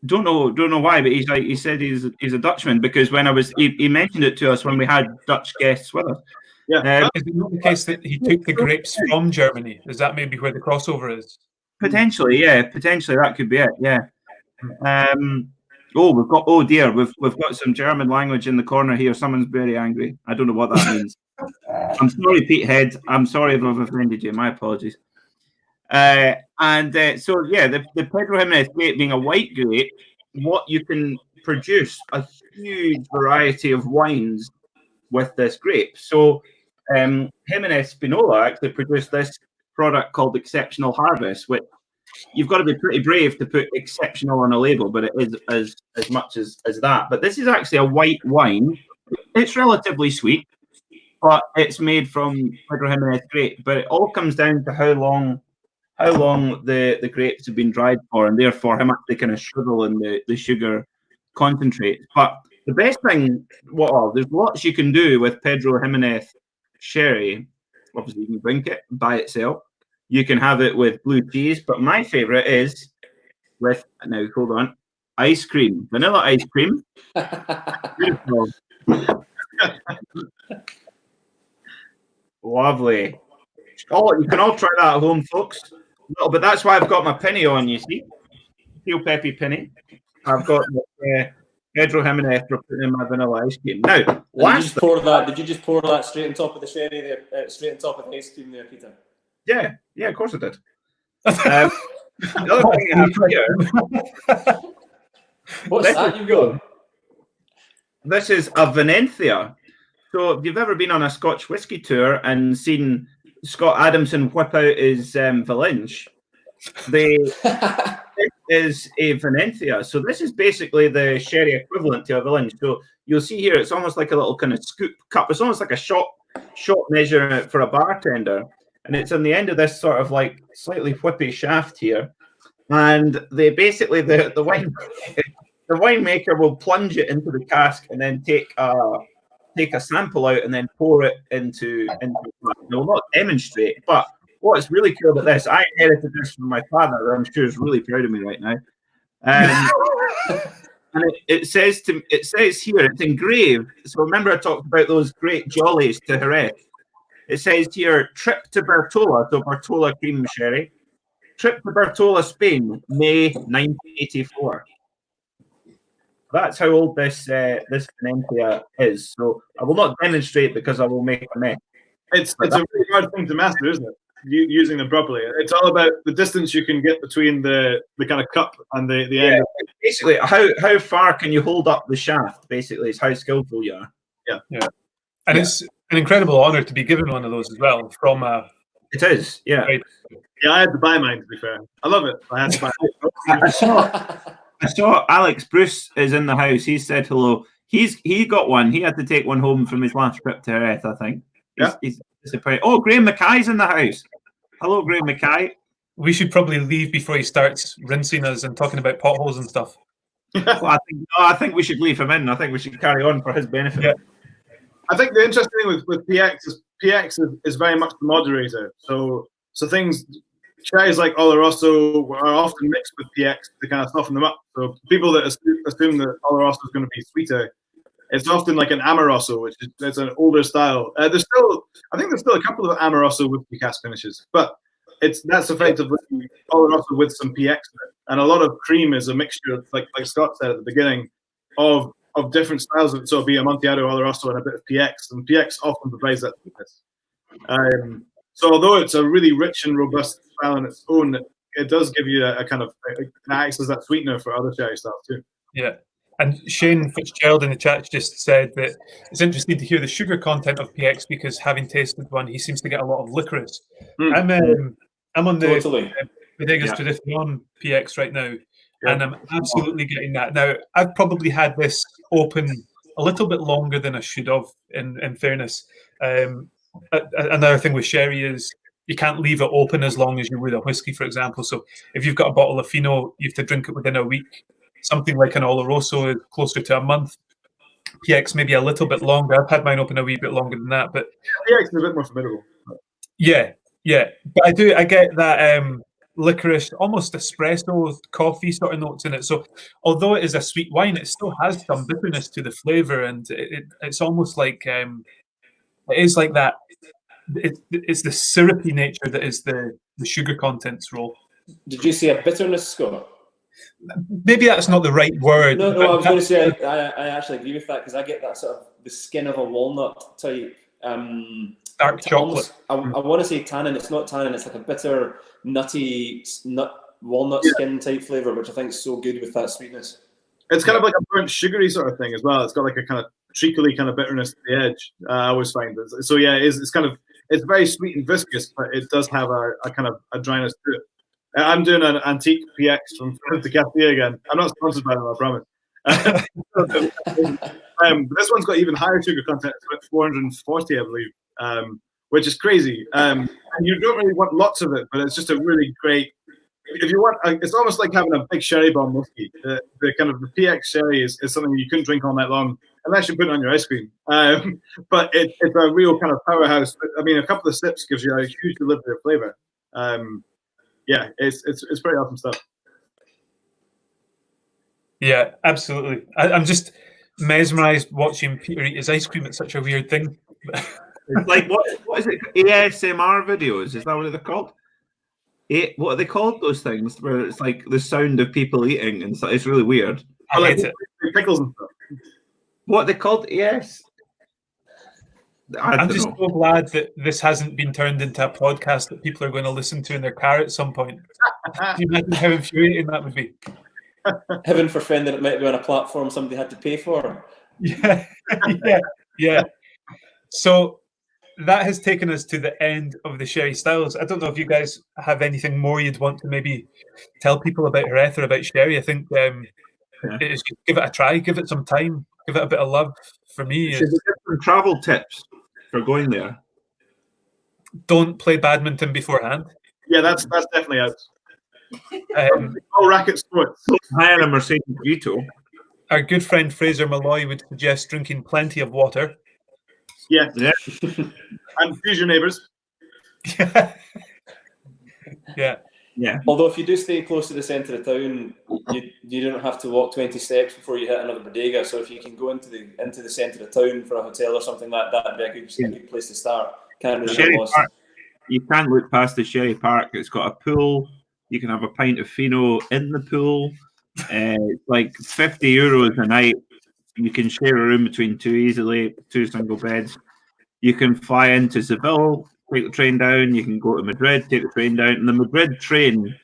Don't know why, but he said he's a Dutchman, because when he mentioned it to us when we had Dutch guests with us. Yeah. Is it not the case that he took the grapes from Germany? Is that maybe where the crossover is? Potentially, yeah. Potentially, that could be it. Yeah. We've got some German language in the corner here. Someone's very angry. I don't know what that means. I'm sorry, Pete Head. I'm sorry if I've offended you. My apologies. The Pedro Jimenez grape being a white grape, what you can produce a huge variety of wines with this grape. So Jimenez Spinola actually produced this product called Exceptional Harvest, which you've got to be pretty brave to put exceptional on a label, but it is as much as that. But this is actually a white wine. It's relatively sweet, but it's made from Pedro Jimenez grape. But it all comes down to how long the grapes have been dried for, and therefore how much they kind of shrivel in the sugar concentrate. But the best thing, there's lots you can do with Pedro Jimenez sherry. Obviously, you can drink it by itself. You can have it with blue cheese, but my favorite is with, now hold on, ice cream, vanilla ice cream. Beautiful. Lovely. Oh, you can all try that at home, folks. No, but that's why I've got my penny on, you see. Steel Peppy penny. I've got Pedro Jimenez for putting in my vanilla ice cream. Now, did you just pour that straight on top of the sherry there, straight on top of the ice cream there, Peter? Yeah, of course I did. The other thing I have here. What's that you've got? This is a Venenthia. So if you've ever been on a Scotch whisky tour and seen Scott Adamson whip out his Valinge, this is a Venenthia. So this is basically the sherry equivalent to a Valinge. So you'll see here, it's almost like a little kind of scoop cup. It's almost like a shot measure for a bartender. And it's on the end of this sort of like slightly whippy shaft here. And they basically, the winemaker will plunge it into the cask and then take a sample out and then pour it into they'll not demonstrate, but what's really cool about this, I inherited this from my father, I'm sure is really proud of me right now. And it says here, it's engraved. So remember I talked about those great jollies to Jerez. It says here, trip to Bertola, so Bertola cream sherry. Trip to Bertola, Spain, May 1984. That's how old this Venenthia is. So I will not demonstrate because I will make a mess. It's a really hard thing to master, isn't it? using them properly. It's all about the distance you can get between the kind of cup and the end. Basically, how far can you hold up the shaft? Basically, is how skillful you are. Yeah. And it's an incredible honour to be given one of those as well from a. It is, yeah. Yeah, I had to buy mine, to be fair. I love it. I had to buy it. I saw Alex Bruce is in the house. He said hello. He got one. He had to take one home from his last trip to Jerez, I think. He's disappointed. Oh, Graham Mackay's in the house. Hello, Graham Mackay. We should probably leave before he starts rinsing us and talking about potholes and stuff. Well, I think we should leave him in. I think we should carry on for his benefit. Yeah. I think the interesting thing with PX is very much the moderator. So things, cherries like Oloroso are often mixed with PX to kind of soften them up. So people that assume that Oloroso is going to be sweeter, it's often like an Amoroso, which is an older style. I think there's still a couple of Amoroso whiskey cask finishes, but that's effectively Oloroso with some PX in it. And a lot of cream is a mixture, like Scott said at the beginning, of different styles. So it'll be Amontillado, Oloroso, and a bit of PX. And PX often provides that sweetness. So although it's a really rich and robust style on its own, it does give you a kind of acts as that sweetener for other cherry styles too. Yeah. And Shane Fitzgerald in the chat just said that it's interesting to hear the sugar content of PX because having tasted one, he seems to get a lot of licorice. I'm on the Bodegas Tradición PX right now, and I'm absolutely getting that. Now, I've probably had this open a little bit longer than I should have, in fairness. Another thing with sherry is you can't leave it open as long as you would a whiskey, for example. So if you've got a bottle of Fino, you have to drink it within a week. Something like an Oloroso is closer to a month. PX maybe a little bit longer. I've had mine open a wee bit longer than that, but PX is a bit more formidable. Yeah. But I get that licorice, almost espresso, coffee sort of notes in it. So although it is a sweet wine, it still has some bitterness to the flavour, and it's almost like it is like that. It's the syrupy nature that is the sugar content's role. Did you say a bitterness, Scott? Maybe that's not the right word. No, I was going to say I actually agree with that because I get that sort of the skin of a walnut type. Dark chocolate. Almost, I want to say tannin. It's not tannin. It's like a bitter, nutty walnut skin type flavour, which I think is so good with that sweetness. It's kind of like a burnt sugary sort of thing as well. It's got like a kind of treacly kind of bitterness to the edge. I always find it. So yeah, it's very sweet and viscous, but it does have a kind of a dryness to it. I'm doing an antique PX from the Castilla again. I'm not sponsored by them, I promise. This one's got even higher sugar content. It's about 440, I believe, which is crazy. And you don't really want lots of it, but it's just a really great. If you want, it's almost like having a big sherry bomb whiskey. The kind of the PX sherry is something you couldn't drink all night long unless you put it on your ice cream. But it's a real kind of powerhouse. I mean, a couple of sips gives you a huge delivery of flavor. Yeah, it's pretty awesome stuff. Yeah, absolutely. I'm just mesmerised watching Peter eat his ice cream. It's such a weird thing. It's like what is it? ASMR videos? Is that what they're called? What are they called? Those things where it's like the sound of people eating and stuff. It's really weird. I hate it. Pickles and stuff. What are they called? Yes. I'm just so glad that this hasn't been turned into a podcast that people are going to listen to in their car at some point. Can you imagine how infuriating that would be? Heaven forfend that it might be on a platform somebody had to pay for. Yeah. So that has taken us to the end of the Sherry Styles. I don't know if you guys have anything more you'd want to maybe tell people about Jerez or about Sherry. I think it's just give it a try, give it some time, give it a bit of love. For me, should we get some travel tips for going there? Don't play badminton beforehand. Yeah, that's definitely out. All racket sports. Hire a Mercedes Vito. Our good friend Fraser Malloy would suggest drinking plenty of water. Yeah. And feed your neighbours. Yeah. Although if you do stay close to the centre of town, you don't have to walk 20 steps before you hit another bodega. So if you can go into the centre of town for a hotel or something like that, that'd be a good place to start. Can't really get lost. You can't look past the Sherry Park. It's got a pool. You can have a pint of Fino in the pool. It's like €50 a night. You can share a room between two single beds. You can fly into Seville take the train down. You can go to Madrid, take the train down. And the Madrid train,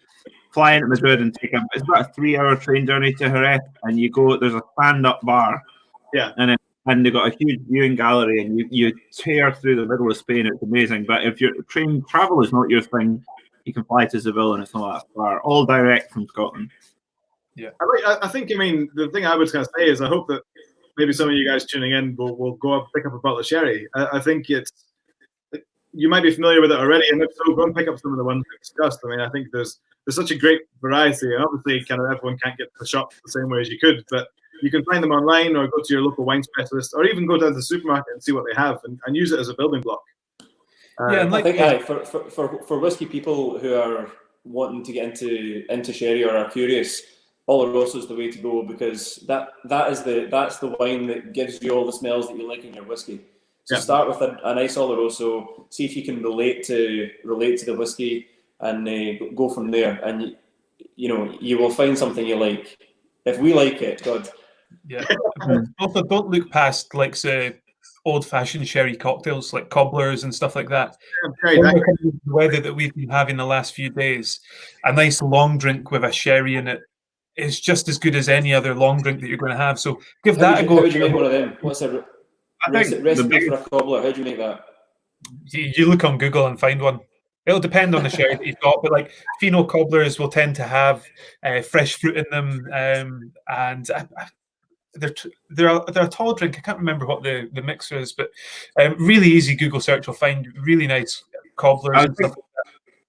fly into Madrid and it's about a 3-hour train journey to Jerez. And you go, there's a stand-up bar. Yeah. And they've got a huge viewing gallery, and you tear through the middle of Spain. It's amazing. But if your train travel is not your thing, you can fly to Seville, and it's not that far. All direct from Scotland. Yeah. I think, the thing I was going to say is I hope that maybe some of you guys tuning in will go up, pick up a bottle of sherry. I think you might be familiar with it already, and if so, go and pick up some of the ones we discussed. I think there's such a great variety, and obviously kind of everyone can't get to the shop the same way as you could, but you can find them online or go to your local wine specialist or even go down to the supermarket and see what they have and use it as a building block. And I think for whiskey people who are wanting to get into sherry or are curious, Oloroso is the way to go, because that's the wine that gives you all the smells that you like in your whiskey. So start with a nice Oloroso, see if you can relate to the whiskey, and go from there. And you will find something you like. If we like it, God. Yeah. Also, don't look past old-fashioned sherry cocktails like cobblers and stuff like that. The weather that we've been having the last few days, a nice long drink with a sherry in it is just as good as any other long drink that you're going to have. So give that a go. How would you make one of them? What's a recipe for a cobbler? How do you make that? You look on Google and find one. It'll depend on the sherry that you've got, but like Fino cobblers will tend to have fresh fruit in them, and they're a tall drink. I can't remember what the mixer is, but really easy Google search will find really nice cobblers and stuff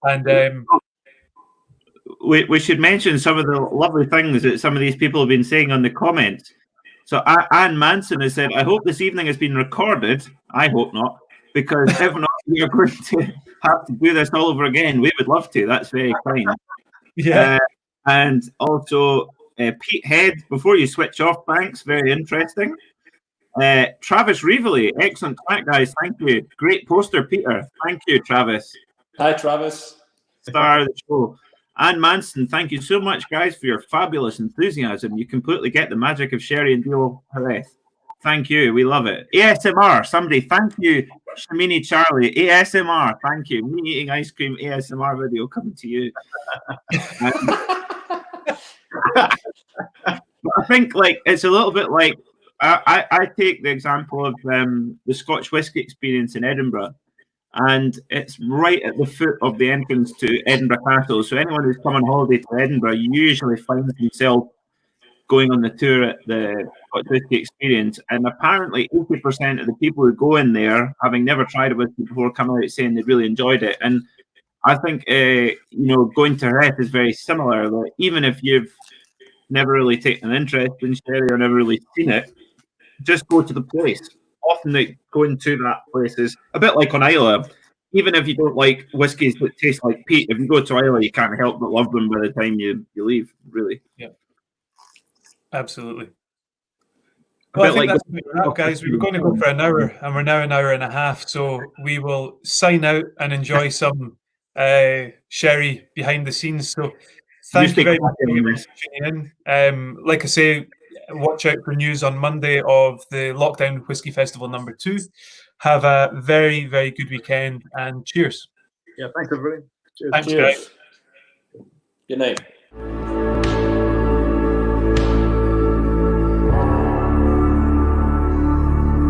like that. And we should mention some of the lovely things that some of these people have been saying on the comments. So Anne Manson has said, "I hope this evening has been recorded." I hope not, because if not, we are going to have to do this all over again. We would love to. That's very kind. Yeah. And also, Pete Head, before you switch off, thanks. Very interesting. Travis Reveley, excellent chat, guys. Thank you. Great poster, Peter. Thank you, Travis. Hi, Travis. Star of the show. Anne Manson, thank you so much, guys, for your fabulous enthusiasm. You completely get the magic of sherry and Dio Jerez. Thank you. We love it. ASMR, somebody. Thank you, Shamini Charlie. ASMR, thank you. Me eating ice cream ASMR video coming to you. I think it's a little bit like I take the example of the Scotch whisky experience in Edinburgh, and it's right at the foot of the entrance to Edinburgh Castle. So anyone who's come on holiday to Edinburgh usually finds himself going on the tour at the Scotch whisky experience, and apparently 80% of the people who go in there, having never tried a whiskey before, come out saying they really enjoyed it. And I think going to Jerez is very similar. Like, even if you've never really taken an interest in sherry or never really seen it, just go to the place. Often going to that place is a bit like on Isla. Even if you don't like whiskies that taste like peat, if you go to Isla, you can't help but love them by the time you leave, really. Yeah. Absolutely. Well, I think that's about wrap, guys. We were going to go for an hour, and we're now an hour and a half. So we will sign out and enjoy some sherry behind the scenes. So thank you very much for tuning in. Like I say, watch out for news on Monday of the Lockdown Whisky Festival #2. Have a very, very good weekend, and cheers. Yeah, thanks everybody. Cheers. Thanks, Cheers. guys. Good night.